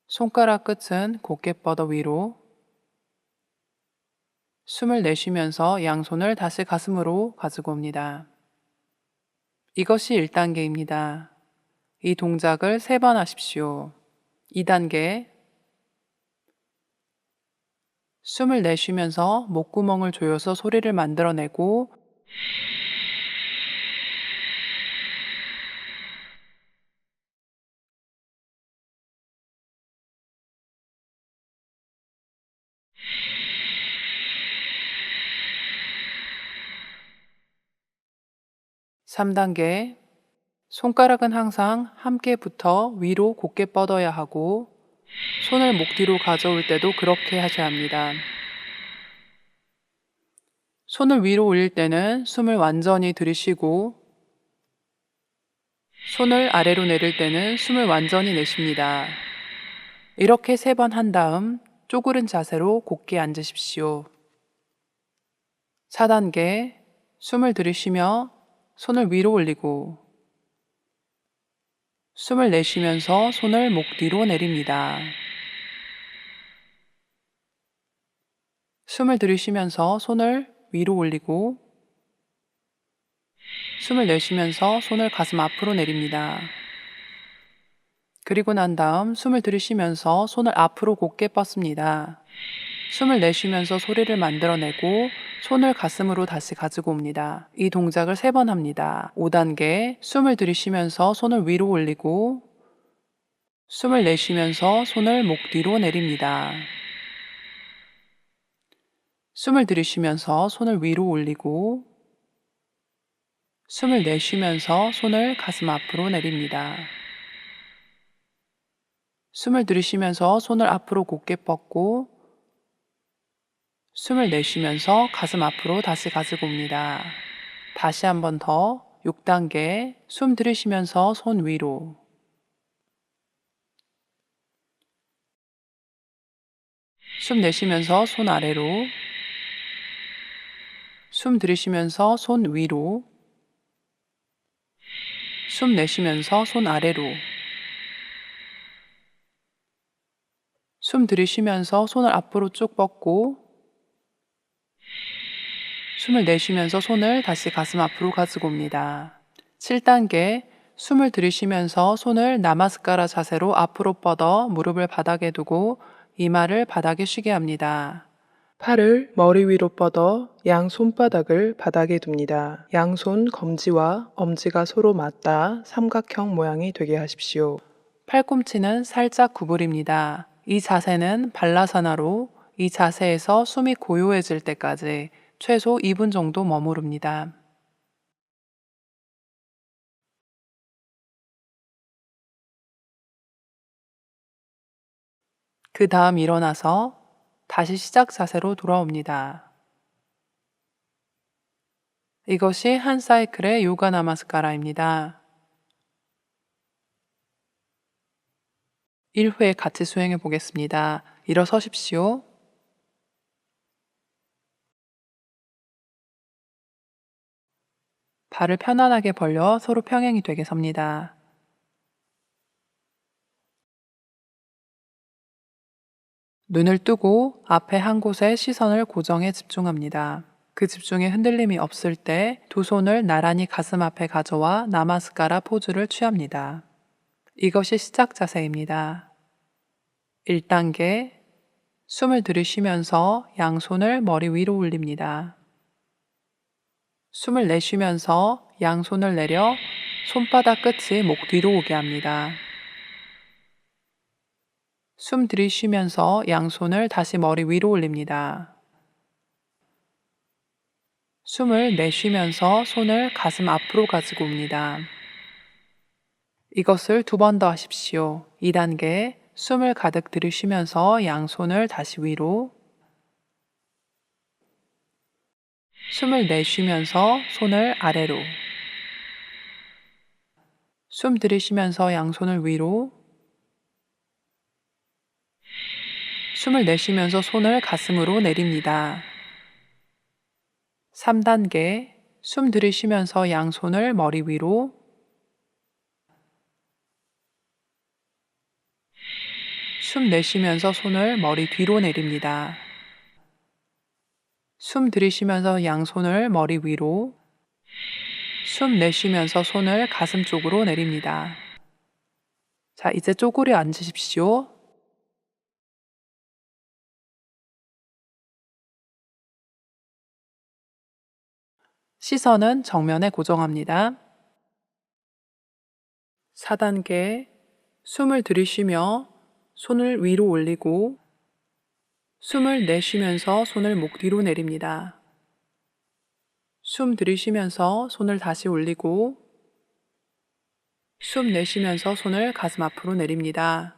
손가락 끝은 곧게 뻗어 위로. 숨을 내쉬면서 양손을 다시 가슴으로 가지고 옵니다. 이것이 1단계입니다. 이 동작을 3번 하십시오. 2단계. 숨을 내쉬면서 목구멍을 조여서 소리를 만들어내고 3단계. 손가락은 항상 함께 붙어 위로 곧게 뻗어야 하고 손을 목 뒤로 가져올 때도 그렇게 하셔야 합니다. 손을 위로 올릴 때는 숨을 완전히 들이쉬고 손을 아래로 내릴 때는 숨을 완전히 내쉽니다. 이렇게 3번 한 다음 쪼그린 자세로 곧게 앉으십시오. 4단계 숨을 들이쉬며 손을 위로 올리고 숨을 내쉬면서 손을 목 뒤로 내립니다. 숨을 들이쉬면서 손을 위로 올리고 숨을 내쉬면서 손을 가슴 앞으로 내립니다. 그리고 난 다음 숨을 들이쉬면서 손을 앞으로 곧게 뻗습니다. 숨을 내쉬면서 소리를 만들어내고 손을 가슴으로 다시 가지고 옵니다. 이 동작을 3번 합니다. 5단계 숨을 들이쉬면서 손을 위로 올리고 숨을 내쉬면서 손을 목 뒤로 내립니다. 숨을 들이쉬면서 손을 위로 올리고 숨을 내쉬면서 손을 가슴 앞으로 내립니다. 숨을 들이쉬면서 손을 앞으로 곧게 뻗고 숨을 내쉬면서 가슴 앞으로 다시 가지고 옵니다. 다시 한 번 더 6단계 숨 들이쉬면서 손 위로 숨 내쉬면서 손 아래로 숨 들이쉬면서 손 위로 숨 내쉬면서 손 아래로 숨 들이쉬면서 손을 앞으로 쭉 뻗고 숨을 내쉬면서 손을 다시 가슴 앞으로 가지고 옵니다. 7단계 숨을 들이쉬면서 손을 나마스카라 자세로 앞으로 뻗어 무릎을 바닥에 두고 이마를 바닥에 쉬게 합니다. 팔을 머리 위로 뻗어 양 손바닥을 바닥에 둡니다. 양손 검지와 엄지가 서로 맞닿아 삼각형 모양이 되게 하십시오. 팔꿈치는 살짝 구부립니다. 이 자세는 발라사나로 이 자세에서 숨이 고요해질 때까지 최소 2분 정도 머무릅니다. 그 다음 일어나서 다시 시작 자세로 돌아옵니다. 이것이 한 사이클의 요가 나마스카라입니다. 1회 같이 수행해 보겠습니다. 일어서십시오. 발을 편안하게 벌려 서로 평행이 되게 섭니다. 눈을 뜨고 앞에 한 곳에 시선을 고정해 집중합니다. 그 집중에 흔들림이 없을 때 두 손을 나란히 가슴 앞에 가져와 나마스카라 포즈를 취합니다. 이것이 시작 자세입니다. 1단계 숨을 들이쉬면서 양손을 머리 위로 올립니다. 숨을 내쉬면서 양손을 내려 손바닥 끝이 목 뒤로 오게 합니다. 숨 들이쉬면서 양손을 다시 머리 위로 올립니다. 숨을 내쉬면서 손을 가슴 앞으로 가지고 옵니다. 이것을 2번 더 하십시오. 2단계 숨을 가득 들이쉬면서 양손을 다시 위로 숨을 내쉬면서 손을 아래로 숨 들이쉬면서 양손을 위로 숨을 내쉬면서 손을 가슴으로 내립니다. 3단계 숨 들이쉬면서 양손을 머리 위로 숨 내쉬면서 손을 머리 뒤로 내립니다. 숨 들이쉬면서 양손을 머리 위로 숨 내쉬면서 손을 가슴 쪽으로 내립니다. 자, 이제 쪼그려 앉으십시오. 시선은 정면에 고정합니다. 4단계 숨을 들이쉬며 손을 위로 올리고 숨을 내쉬면서 손을 목 뒤로 내립니다. 숨 들이쉬면서 손을 다시 올리고 숨 내쉬면서 손을 가슴 앞으로 내립니다.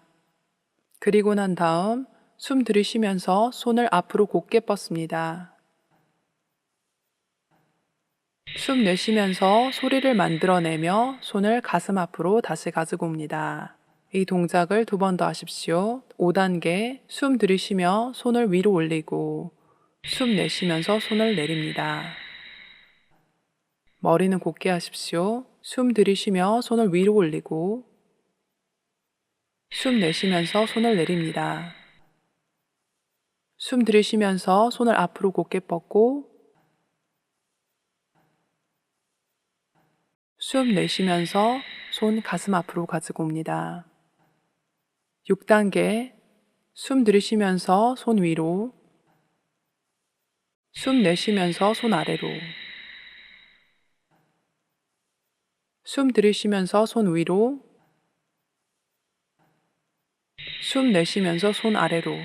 그리고 난 다음 숨 들이쉬면서 손을 앞으로 곧게 뻗습니다. 숨 내쉬면서 소리를 만들어내며 손을 가슴 앞으로 다시 가지고 옵니다. 이 동작을 2번 더 하십시오. 5단계 숨 들이쉬며 손을 위로 올리고 숨 내쉬면서 손을 내립니다. 머리는 곧게 하십시오. 숨 들이쉬며 손을 위로 올리고 숨 내쉬면서 손을 내립니다. 숨 들이쉬면서 손을 앞으로 곧게 뻗고 숨 내쉬면서 손 가슴 앞으로 가지고 옵니다. 6단계 숨 들이쉬면서 손 위로 숨 내쉬면서 손 아래로 숨 들이쉬면서 손 위로 숨 내쉬면서 손 아래로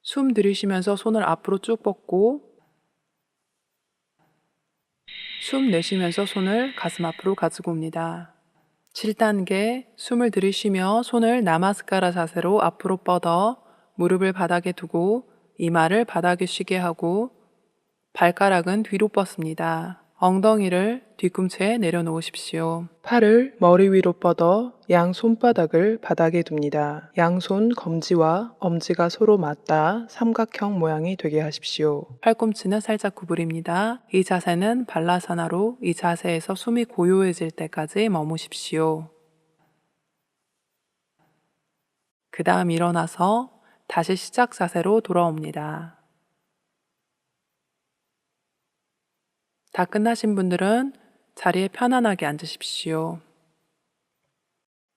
숨 들이쉬면서 손을 앞으로 쭉 뻗고 숨 내쉬면서 손을 가슴 앞으로 가지고 옵니다. 7단계 숨을 들이쉬며 손을 나마스카라 자세로 앞으로 뻗어 무릎을 바닥에 두고 이마를 바닥에 쉬게 하고 발가락은 뒤로 뻗습니다. 엉덩이를 뒤꿈치에 내려놓으십시오. 팔을 머리 위로 뻗어 양 손바닥을 바닥에 둡니다. 양손 검지와 엄지가 서로 맞닿아 삼각형 모양이 되게 하십시오. 팔꿈치는 살짝 구부립니다. 이 자세는 발라사나로 이 자세에서 숨이 고요해질 때까지 머무십시오. 그 다음 일어나서 다시 시작 자세로 돌아옵니다. 다 끝나신 분들은 자리에 편안하게 앉으십시오.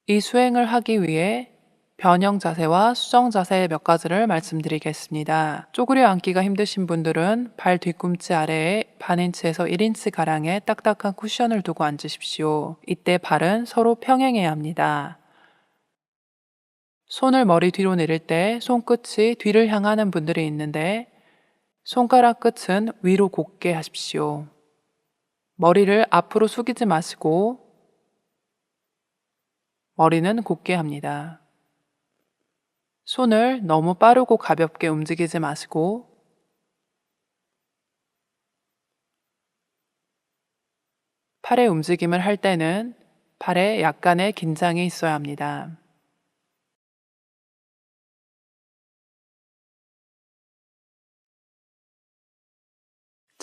이 수행을 하기 위해 변형 자세와 수정 자세 몇 가지를 말씀드리겠습니다. 쪼그려 앉기가 힘드신 분들은 발 뒤꿈치 아래에 반인치에서 1인치 가량의 딱딱한 쿠션을 두고 앉으십시오. 이때 발은 서로 평행해야 합니다. 손을 머리 뒤로 내릴 때 손끝이 뒤를 향하는 분들이 있는데 손가락 끝은 위로 곧게 하십시오. 머리를 앞으로 숙이지 마시고 머리는 곧게 합니다. 손을 너무 빠르고 가볍게 움직이지 마시고 팔의 움직임을 할 때는 팔에 약간의 긴장이 있어야 합니다.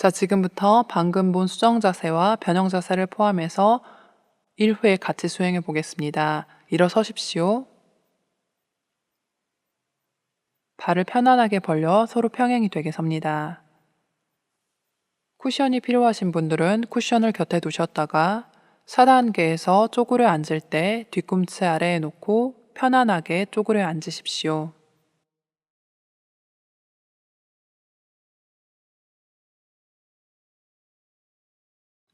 자, 지금부터 방금 본 수정 자세와 변형 자세를 포함해서 1회 같이 수행해 보겠습니다. 일어서십시오. 발을 편안하게 벌려 서로 평행이 되게 섭니다. 쿠션이 필요하신 분들은 쿠션을 곁에 두셨다가 4단계에서 쪼그려 앉을 때 뒤꿈치 아래에 놓고 편안하게 쪼그려 앉으십시오.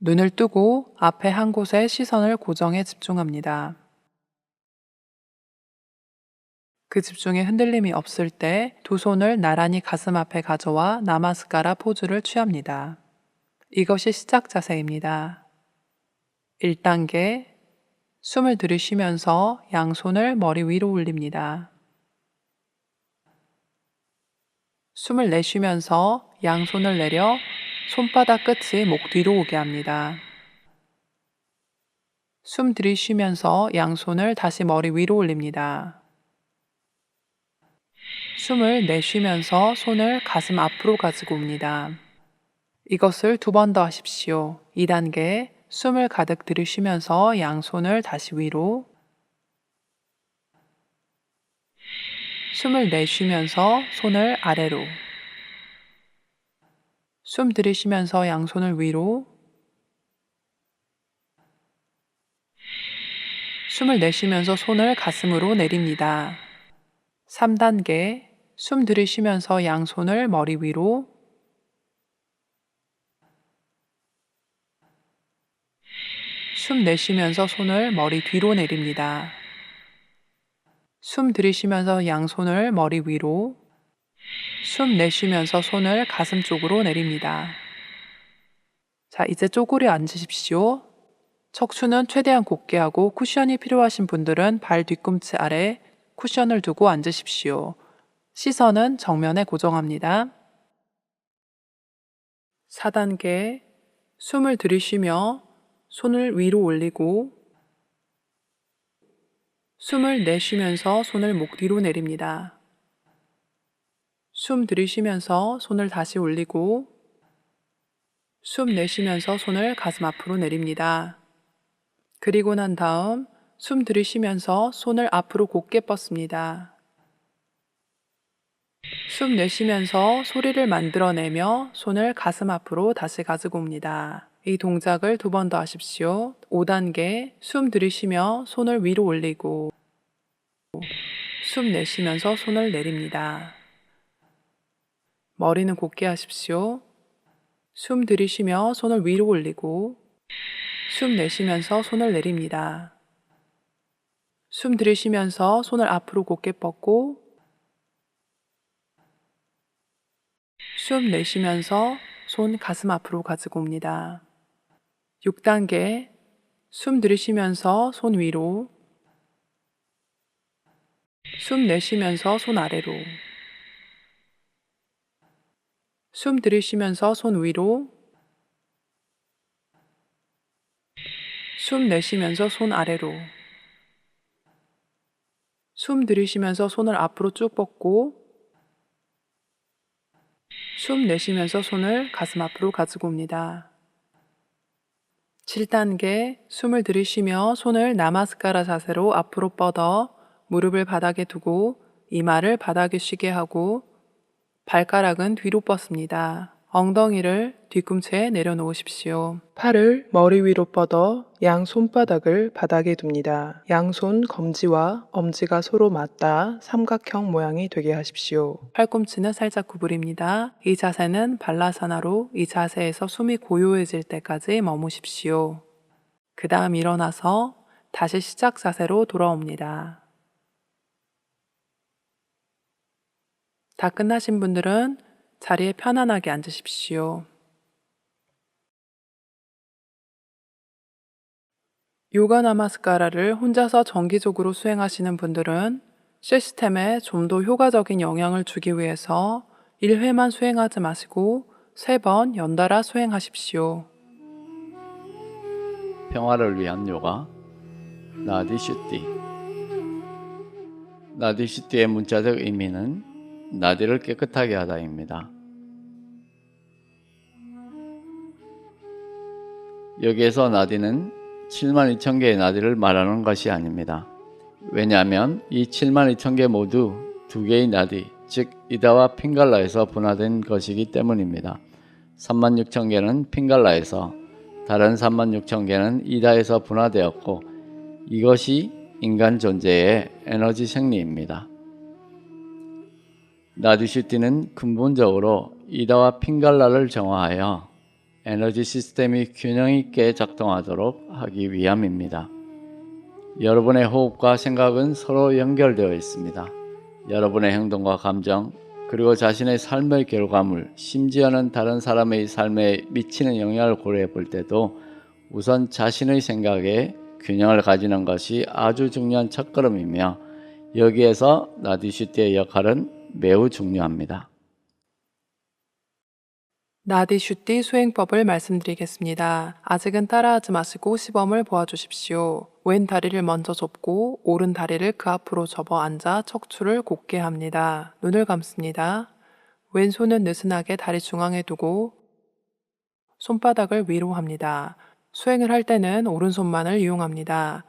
눈을 뜨고 앞에 한 곳에 시선을 고정해 집중합니다. 그 집중에 흔들림이 없을 때 두 손을 나란히 가슴 앞에 가져와 나마스카라 포즈를 취합니다. 이것이 시작 자세입니다. 1단계 숨을 들이쉬면서 양손을 머리 위로 올립니다. 숨을 내쉬면서 양손을 내려 손바닥 끝이 목 뒤로 오게 합니다. 숨 들이쉬면서 양손을 다시 머리 위로 올립니다. 숨을 내쉬면서 손을 가슴 앞으로 가지고 옵니다. 이것을 2번 더 하십시오. 2단계 숨을 가득 들이쉬면서 양손을 다시 위로 숨을 내쉬면서 손을 아래로 숨 들이쉬면서 양손을 위로 숨을 내쉬면서 손을 가슴으로 내립니다. 3단계 숨 들이쉬면서 양손을 머리 위로 숨 내쉬면서 손을 머리 뒤로 내립니다. 숨 들이쉬면서 양손을 머리 위로 숨 내쉬면서 손을 가슴 쪽으로 내립니다. 자, 이제 쪼그려 앉으십시오. 척추는 최대한 곧게 하고 쿠션이 필요하신 분들은 발 뒤꿈치 아래 쿠션을 두고 앉으십시오. 시선은 정면에 고정합니다. 4단계 숨을 들이쉬며 손을 위로 올리고 숨을 내쉬면서 손을 목 뒤로 내립니다. 숨 들이쉬면서 손을 다시 올리고 숨 내쉬면서 손을 가슴 앞으로 내립니다. 그리고 난 다음 숨 들이쉬면서 손을 앞으로 곧게 뻗습니다. 숨 내쉬면서 소리를 만들어내며 손을 가슴 앞으로 다시 가지고 옵니다. 이 동작을 2번 더 하십시오. 5단계 숨 들이쉬며 손을 위로 올리고 숨 내쉬면서 손을 내립니다. 머리는 곧게 하십시오. 숨 들이쉬며 손을 위로 올리고 숨 내쉬면서 손을 내립니다. 숨 들이쉬면서 손을 앞으로 곧게 뻗고 숨 내쉬면서 손 가슴 앞으로 가지고 옵니다. 6단계 숨 들이쉬면서 손 위로 숨 내쉬면서 손 아래로 숨 들이쉬면서 손 위로 숨 내쉬면서 손 아래로 숨 들이쉬면서 손을 앞으로 쭉 뻗고 숨 내쉬면서 손을 가슴 앞으로 가지고 옵니다. 7단계 숨을 들이쉬며 손을 나마스카라 자세로 앞으로 뻗어 무릎을 바닥에 두고 이마를 바닥에 쉬게 하고 발가락은 뒤로 뻗습니다. 엉덩이를 뒤꿈치에 내려놓으십시오. 팔을 머리 위로 뻗어 양 손바닥을 바닥에 둡니다. 양손 검지와 엄지가 서로 맞닿아 삼각형 모양이 되게 하십시오. 팔꿈치는 살짝 구부립니다. 이 자세는 발라사나로 이 자세에서 숨이 고요해질 때까지 머무십시오. 그 다음 일어나서 다시 시작 자세로 돌아옵니다. 다 끝나신 분들은 자리에 편안하게 앉으십시오. 요가 나마스카라를 혼자서 정기적으로 수행하시는 분들은 시스템에 좀 더 효과적인 영향을 주기 위해서 1회만 수행하지 마시고 3번 연달아 수행하십시오. 평화를 위한 요가 나디슈띠. 나디슈띠의 문자적 의미는 나디를 깨끗하게 하다입니다. 여기에서 나디는 72,000개의 나디를 말하는 것이 아닙니다. 왜냐하면 이 72,000개 모두 2개의 나디, 즉 이다와 핑갈라에서 분화된 것이기 때문입니다. 36,000개는 핑갈라에서, 다른 36,000개는 이다에서 분화되었고 이것이 인간 존재의 에너지 생리입니다. 나디슈띠는 근본적으로 이다와 핑갈라를 정화하여 에너지 시스템이 균형 있게 작동하도록 하기 위함입니다. 여러분의 호흡과 생각은 서로 연결되어 있습니다. 여러분의 행동과 감정, 그리고 자신의 삶의 결과물, 심지어는 다른 사람의 삶에 미치는 영향을 고려해 볼 때도 우선 자신의 생각에 균형을 가지는 것이 아주 중요한 첫걸음이며 여기에서 나디슈띠의 역할은 매우 중요합니다. 나디슈띠 수행법을 말씀드리겠습니다. 아직은 따라하지 마시고 시범을 보아주십시오. 왼 다리를 먼저 접고 오른 다리를 그 앞으로 접어 앉아 척추를 곧게 합니다. 눈을 감습니다. 왼손은 느슨하게 다리 중앙에 두고 손바닥을 위로 합니다. 수행을 할 때는 오른손만을 이용합니다.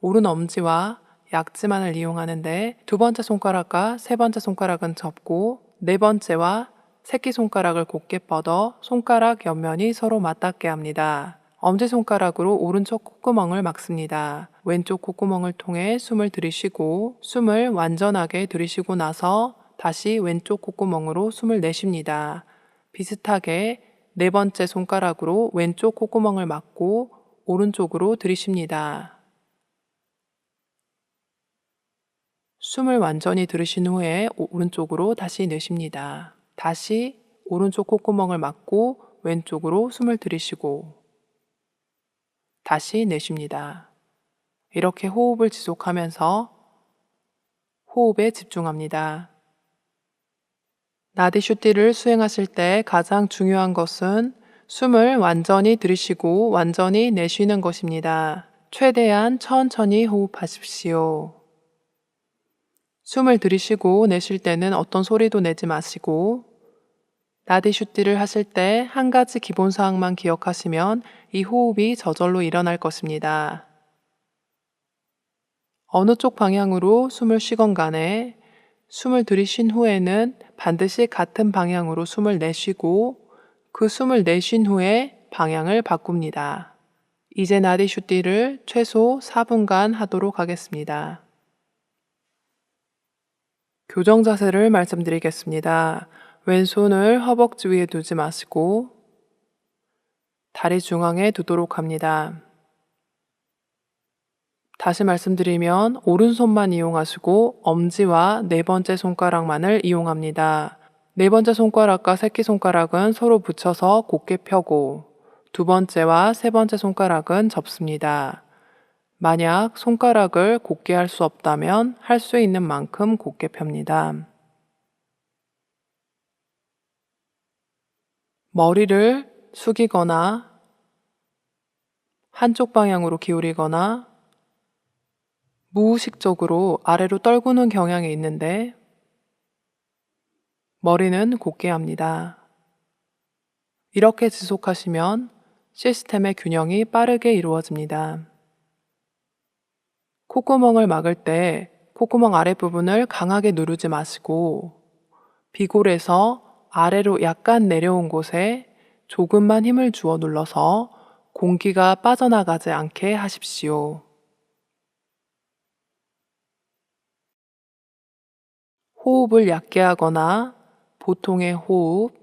오른 엄지와 약지만을 이용하는데 2번째 손가락과 3번째 손가락은 접고 4번째와 새끼손가락을 곧게 뻗어 손가락 옆면이 서로 맞닿게 합니다. 엄지손가락으로 오른쪽 콧구멍을 막습니다. 왼쪽 콧구멍을 통해 숨을 들이쉬고 숨을 완전하게 들이쉬고 나서 다시 왼쪽 콧구멍으로 숨을 내쉽니다. 비슷하게 4번째 손가락으로 왼쪽 콧구멍을 막고 오른쪽으로 들이쉽니다. 숨을 완전히 들이신 후에 오른쪽으로 다시 내쉽니다. 다시 오른쪽 콧구멍을 막고 왼쪽으로 숨을 들이쉬고 다시 내쉽니다. 이렇게 호흡을 지속하면서 호흡에 집중합니다. 나디슈띠를 수행하실 때 가장 중요한 것은 숨을 완전히 들이쉬고 완전히 내쉬는 것입니다. 최대한 천천히 호흡하십시오. 숨을 들이쉬고 내쉴 때는 어떤 소리도 내지 마시고 나디슈띠를 하실 때 한 가지 기본 사항만 기억하시면 이 호흡이 저절로 일어날 것입니다. 어느 쪽 방향으로 숨을 쉬건 간에 숨을 들이쉰 후에는 반드시 같은 방향으로 숨을 내쉬고 그 숨을 내쉰 후에 방향을 바꿉니다. 이제 나디슈띠를 최소 4분간 하도록 하겠습니다. 교정 자세를 말씀드리겠습니다. 왼손을 허벅지 위에 두지 마시고 다리 중앙에 두도록 합니다. 다시 말씀드리면 오른손만 이용하시고 엄지와 네 번째 손가락만을 이용합니다. 네 번째 손가락과 새끼손가락은 서로 붙여서 곧게 펴고 두 번째와 세 번째 손가락은 접습니다. 만약 손가락을 곧게 할 수 없다면 할 수 있는 만큼 곧게 펴니다. 머리를 숙이거나 한쪽 방향으로 기울이거나 무의식적으로 아래로 떨구는 경향이 있는데 머리는 곧게 합니다. 이렇게 지속하시면 시스템의 균형이 빠르게 이루어집니다. 콧구멍을 막을 때 콧구멍 아랫부분을 강하게 누르지 마시고 비골에서 아래로 약간 내려온 곳에 조금만 힘을 주어 눌러서 공기가 빠져나가지 않게 하십시오. 호흡을 얕게 하거나 보통의 호흡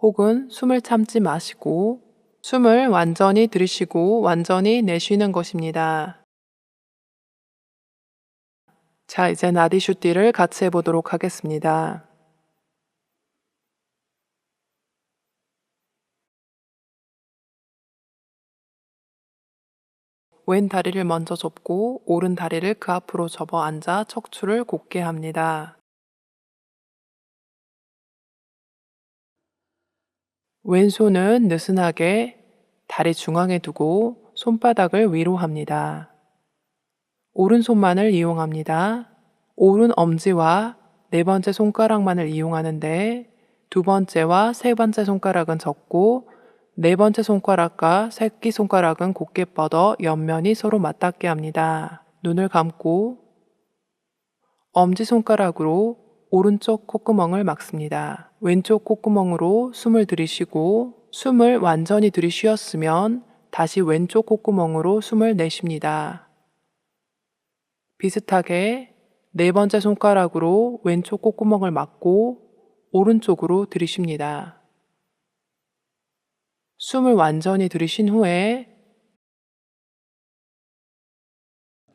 혹은 숨을 참지 마시고 숨을 완전히 들이쉬고 완전히 내쉬는 것입니다. 자, 이제 나디슈띠를 같이 해보도록 하겠습니다. 왼 다리를 먼저 접고 오른 다리를 그 앞으로 접어 앉아 척추를 곧게 합니다. 왼손은 느슨하게 다리 중앙에 두고 손바닥을 위로 합니다. 오른손만을 이용합니다. 오른 엄지와 네 번째 손가락만을 이용하는데 두 번째와 세 번째 손가락은 접고 네 번째 손가락과 새끼 손가락은 곧게 뻗어 옆면이 서로 맞닿게 합니다. 눈을 감고 엄지손가락으로 오른쪽 콧구멍을 막습니다. 왼쪽 콧구멍으로 숨을 들이쉬고 숨을 완전히 들이쉬었으면 다시 왼쪽 콧구멍으로 숨을 내쉽니다. 비슷하게 네 번째 손가락으로 왼쪽 콧구멍을 막고 오른쪽으로 들이쉽니다. 숨을 완전히 들이쉰 후에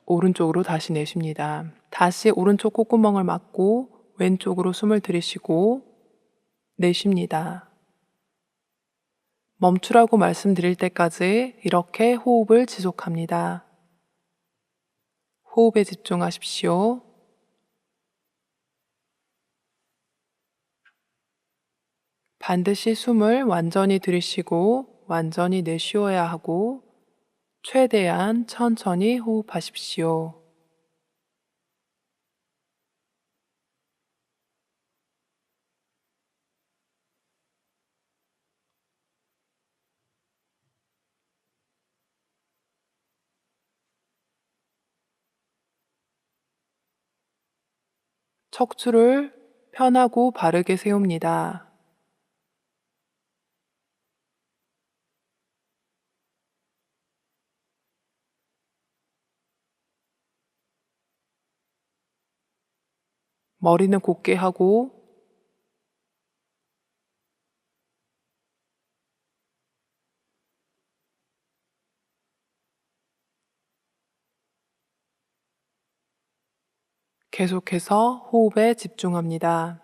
오른쪽으로 다시 내쉽니다. 다시 오른쪽 콧구멍을 막고 왼쪽으로 숨을 들이쉬고 내쉽니다. 멈추라고 말씀드릴 때까지 이렇게 호흡을 지속합니다. 호흡에 집중하십시오. 반드시 숨을 완전히 들이쉬고 완전히 내쉬어야 하고 최대한 천천히 호흡하십시오. 척추를 편하고 바르게 세웁니다. 머리는 곧게 하고 계속해서 호흡에 집중합니다.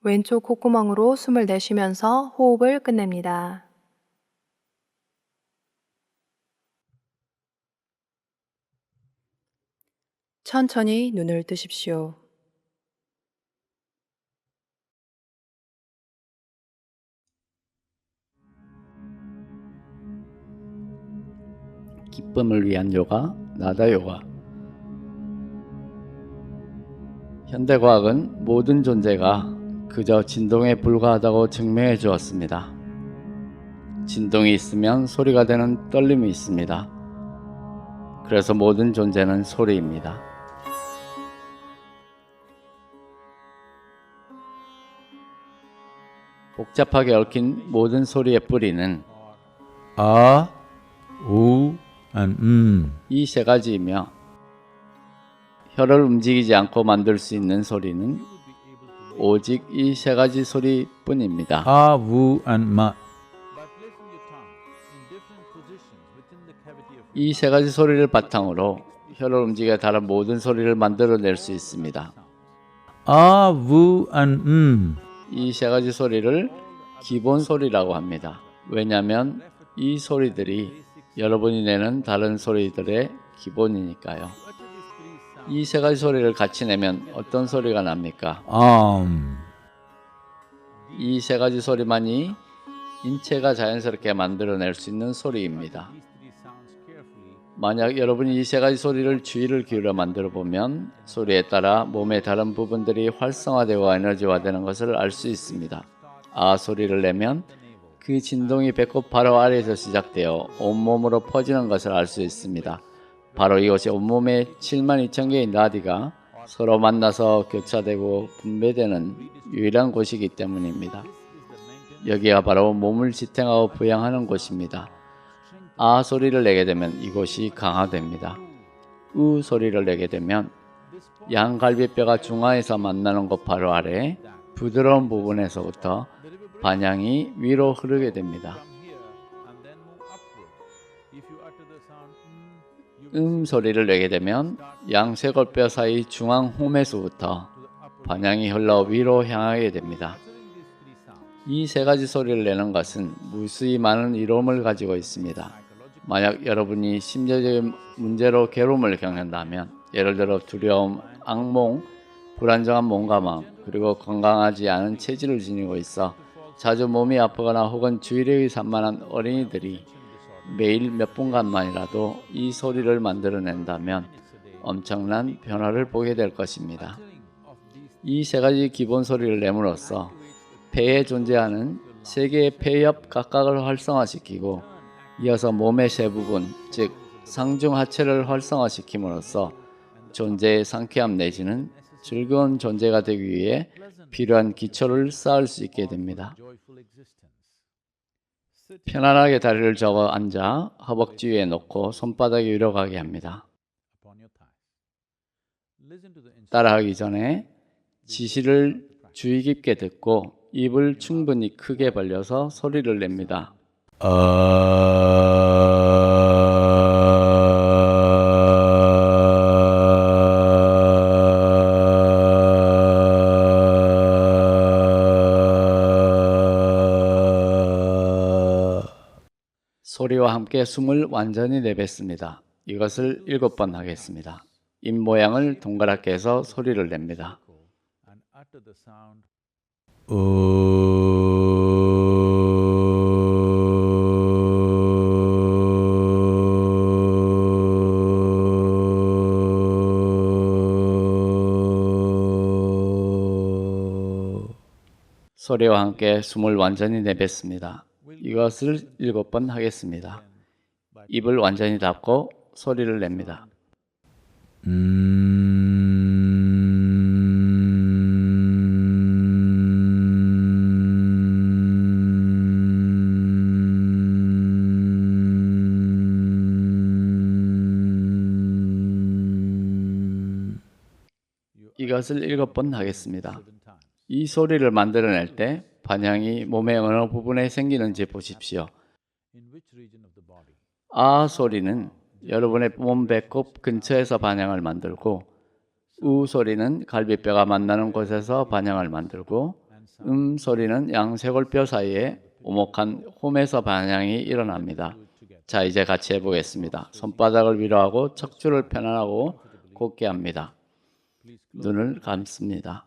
왼쪽 콧구멍으로 숨을 내쉬면서 호흡을 끝냅니다. 천천히 눈을 뜨십시오. 기쁨을 위한 요가, 나다 요가. 현대과학은 모든 존재가 그저 진동에 불과하다고 증명해 주었습니다. 진동이 있으면 소리가 되는 떨림이 있습니다. 그래서 모든 존재는 소리입니다. 복잡하게 얽힌 모든 소리의 뿌리는 A, U, and 이 세 가지이며 혀를 움직이지 않고 만들 수 있는 소리는 오직 이 세 가지 소리뿐입니다. A, U, and Ma. 이 세 가지 소리를 바탕으로 혀를 움직여 다른 모든 소리를 만들어낼 수 있습니다. A, U, and 이 세 가지 소리를 기본 소리라고 합니다. 왜냐하면 이 소리들이 여러분이 내는 다른 소리들의 기본이니까요. 이 세 가지 소리를 같이 내면 어떤 소리가 납니까? 이 세 가지 소리만이 인체가 자연스럽게 만들어낼 수 있는 소리입니다. 만약 여러분이 이 세 가지 소리를 주의를 기울여 만들어 보면 소리에 따라 몸의 다른 부분들이 활성화되고 에너지화되는 것을 알 수 있습니다. 아 소리를 내면 그 진동이 배꼽 바로 아래에서 시작되어 온몸으로 퍼지는 것을 알 수 있습니다. 바로 이것이 온몸의 72,000개의 나디가 서로 만나서 교차되고 분배되는 유일한 곳이기 때문입니다. 여기가 바로 몸을 지탱하고 부양하는 곳입니다. 아 소리를 내게 되면 이곳이 강화됩니다. 우 소리를 내게 되면 양갈비뼈가 중화에서 만나는 곳 바로 아래 부드러운 부분에서부터 반향이 위로 흐르게 됩니다. 소리를 내게 되면 양쇄골뼈 사이 중앙 홈에서부터 반향이 흘러 위로 향하게 됩니다. 이 세 가지 소리를 내는 것은 무수히 많은 이로움을 가지고 있습니다. 만약 여러분이 심리적인 문제로 괴로움을 겪는다면 예를 들어 두려움, 악몽, 불안정한 몸과 마음 그리고 건강하지 않은 체질을 지니고 있어 자주 몸이 아프거나 혹은 주의력이 산만한 어린이들이 매일 몇 분간만이라도 이 소리를 만들어낸다면 엄청난 변화를 보게 될 것입니다. 이 세 가지 기본 소리를 내므로써 폐에 존재하는 세 개의 폐엽 각각을 활성화시키고 이어서 몸의 세 부분, 즉 상중하체를 활성화시킴으로써 존재의 상쾌함 내지는 즐거운 존재가 되기 위해 필요한 기초를 쌓을 수 있게 됩니다. 편안하게 다리를 접어 앉아 허벅지 위에 놓고 손바닥이 위로 가게 합니다. 따라하기 전에 지시를 주의 깊게 듣고 입을 충분히 크게 벌려서 소리를 냅니다. 소리와 함께 숨을 완전히 내뱉습니다. 이것을 7번 하겠습니다. 입 모양을 동그랗게 해서 소리를 냅니다. 소리와 함께 숨을 완전히 내뱉습니다. 이것을 7번 하겠습니다. 입을 완전히 닫고 소리를 냅니다. 이것을 7번 하겠습니다. 이 소리를 만들어낼 때 반향이 몸의 어느 부분에 생기는지 보십시오. 아 소리는 여러분의 몸 배꼽 근처에서 반향을 만들고 우 소리는 갈비뼈가 만나는 곳에서 반향을 만들고 소리는 양쇄골뼈 사이에 오목한 홈에서 반향이 일어납니다. 자, 이제 같이 해보겠습니다. 손바닥을 위로 하고 척추를 편안하고 곧게 합니다. 눈을 감습니다.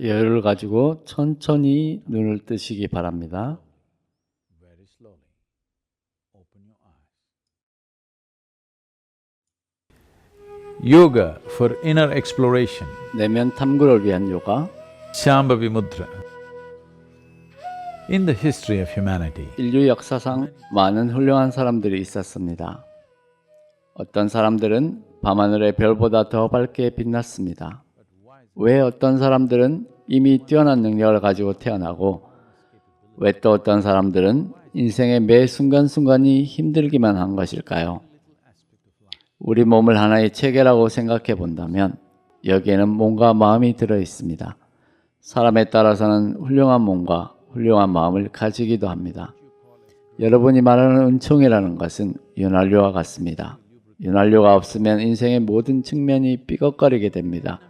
여유를 가지고 천천히 눈을 뜨시기 바랍니다. Very slowly. Open your eyes. Yoga for inner exploration. 내면 탐구를 위한 요가. Shambhavi Mudra. In the history of humanity, 인류 역사상 많은 훌륭한 사람들이 있었습니다. 어떤 사람들은 밤하늘의 별보다 더 밝게 빛났습니다. 왜 어떤 사람들은 이미 뛰어난 능력을 가지고 태어나고 왜 또 어떤 사람들은 인생의 매 순간순간이 힘들기만 한 것일까요? 우리 몸을 하나의 체계라고 생각해 본다면 여기에는 몸과 마음이 들어 있습니다. 사람에 따라서는 훌륭한 몸과 훌륭한 마음을 가지기도 합니다. 여러분이 말하는 은총이라는 것은 윤활유와 같습니다. 윤활유가 없으면 인생의 모든 측면이 삐걱거리게 됩니다.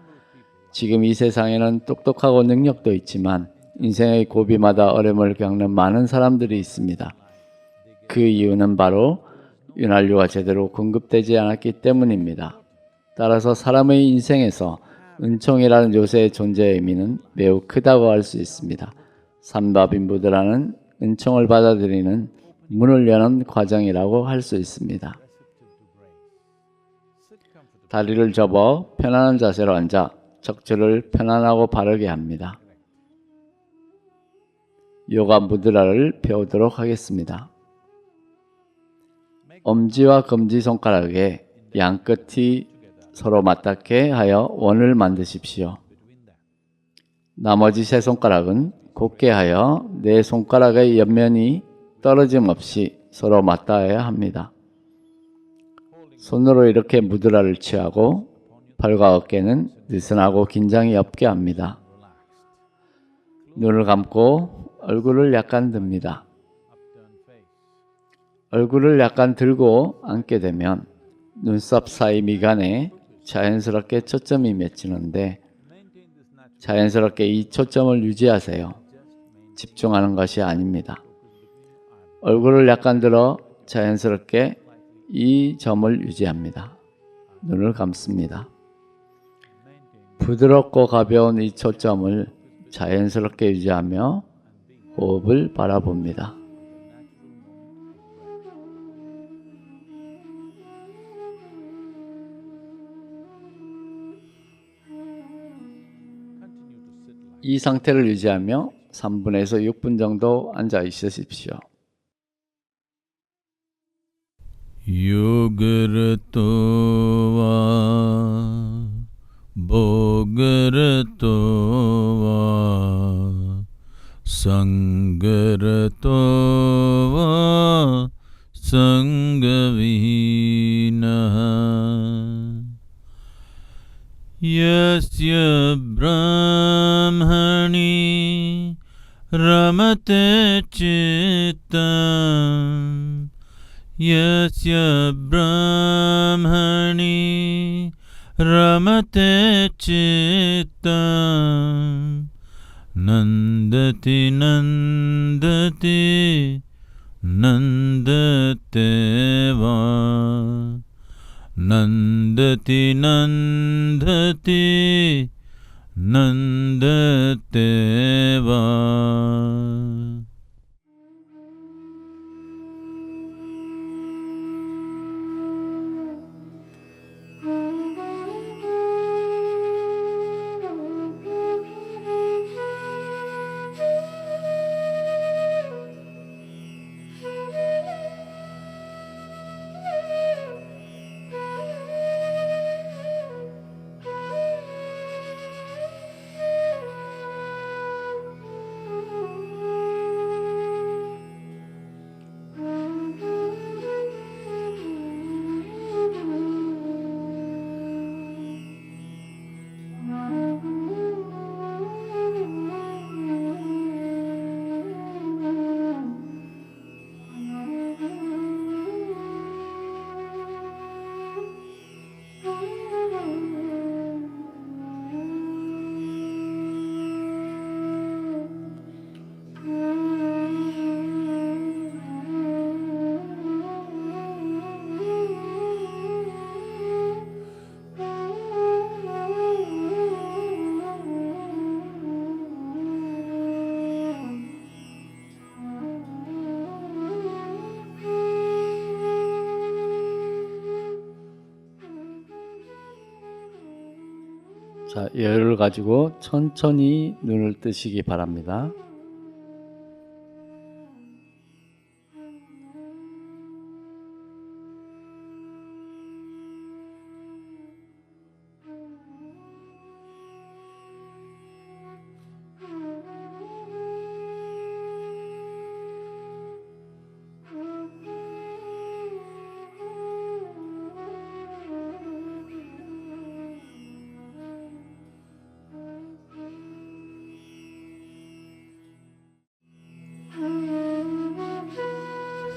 지금 이 세상에는 똑똑하고 능력도 있지만 인생의 고비마다 어려움을 겪는 많은 사람들이 있습니다. 그 이유는 바로 윤활유가 제대로 공급되지 않았기 때문입니다. 따라서 사람의 인생에서 은총이라는 요새의 존재의 의미는 매우 크다고 할 수 있습니다. 삼바빈부드라는 은총을 받아들이는 문을 여는 과정이라고 할 수 있습니다. 다리를 접어 편안한 자세로 앉아 척추를 편안하고 바르게 합니다. 요가 무드라를 배우도록 하겠습니다. 엄지와 검지손가락의 양끝이 서로 맞닿게 하여 원을 만드십시오. 나머지 세 손가락은 곧게 하여 네 손가락의 옆면이 떨어짐 없이 서로 맞닿아야 합니다. 손으로 이렇게 무드라를 취하고 팔과 어깨는 느슨하고 긴장이 없게 합니다. 눈을 감고 얼굴을 약간 듭니다. 얼굴을 약간 들고 앉게 되면 눈썹 사이 미간에 자연스럽게 초점이 맺히는데 자연스럽게 이 초점을 유지하세요. 집중하는 것이 아닙니다. 얼굴을 약간 들어 자연스럽게 이 점을 유지합니다. 눈을 감습니다. 부드럽고 가벼운 이 초점을 자연스럽게 유지하며 호흡을 바라봅니다. 이 상태를 유지하며 3분에서 6분 정도 앉아 있으십시오. Yogaratova Bhogaratova Sangaratova Sangavinaha Yasya Brahmani Ramate Chittam Yasya Brahmani Ramate Chittam Nandati Nandati Nandateva Nandati Nandati Nandateva 자, 여유를 가지고 천천히 눈을 뜨시기 바랍니다.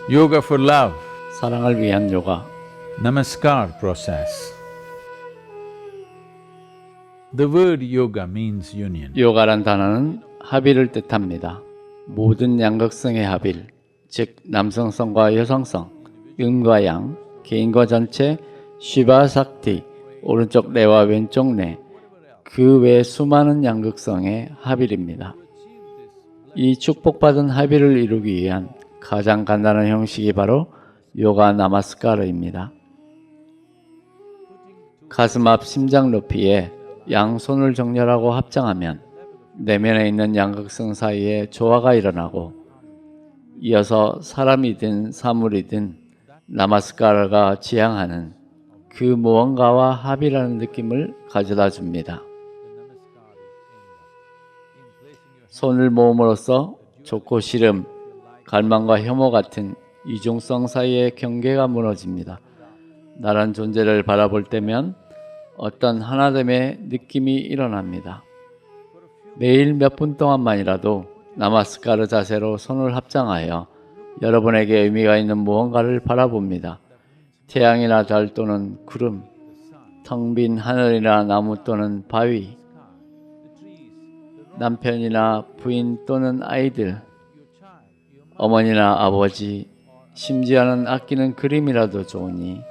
Yoga for love, 사랑을 위한 요가. Namaskar process. The word yoga means union. 요가란 단어는 합일을 뜻합니다. 모든 양극성의 합일, 즉 남성성과 여성성, 음과 양, 개인과 전체, 시바삭티, 오른쪽 뇌와 왼쪽 뇌, 그 외 수많은 양극성의 합일입니다. 이 축복받은 합일을 이루기 위한 가장 간단한 형식이 바로 요가 나마스카르입니다. 가슴 앞 심장 높이에 양손을 정렬하고 합장하면 내면에 있는 양극성 사이에 조화가 일어나고, 이어서 사람이든 사물이든 나마스카르가 지향하는 그 무언가와 합이라는 느낌을 가져다 줍니다. 손을 모음으로써 좋고 싫음, 갈망과 혐오 같은 이중성 사이의 경계가 무너집니다. 나란 존재를 바라볼 때면 어떤 하나됨의 느낌이 일어납니다. 매일 몇 분 동안만이라도 나마스카르 자세로 손을 합장하여 여러분에게 의미가 있는 무언가를 바라봅니다. 태양이나 달 또는 구름, 텅 빈 하늘이나 나무 또는 바위, 남편이나 부인 또는 아이들, 어머니나 아버지, 심지어는 아끼는 그림이라도 좋으니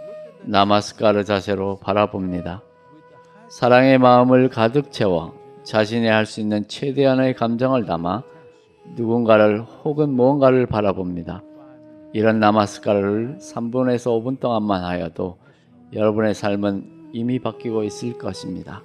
나마스카르 자세로 바라봅니다. 사랑의 마음을 가득 채워 자신이 할 수 있는 최대한의 감정을 담아 누군가를 혹은 무언가를 바라봅니다. 이런 나마스카르를 3분에서 5분 동안만 하여도 여러분의 삶은 이미 바뀌고 있을 것입니다.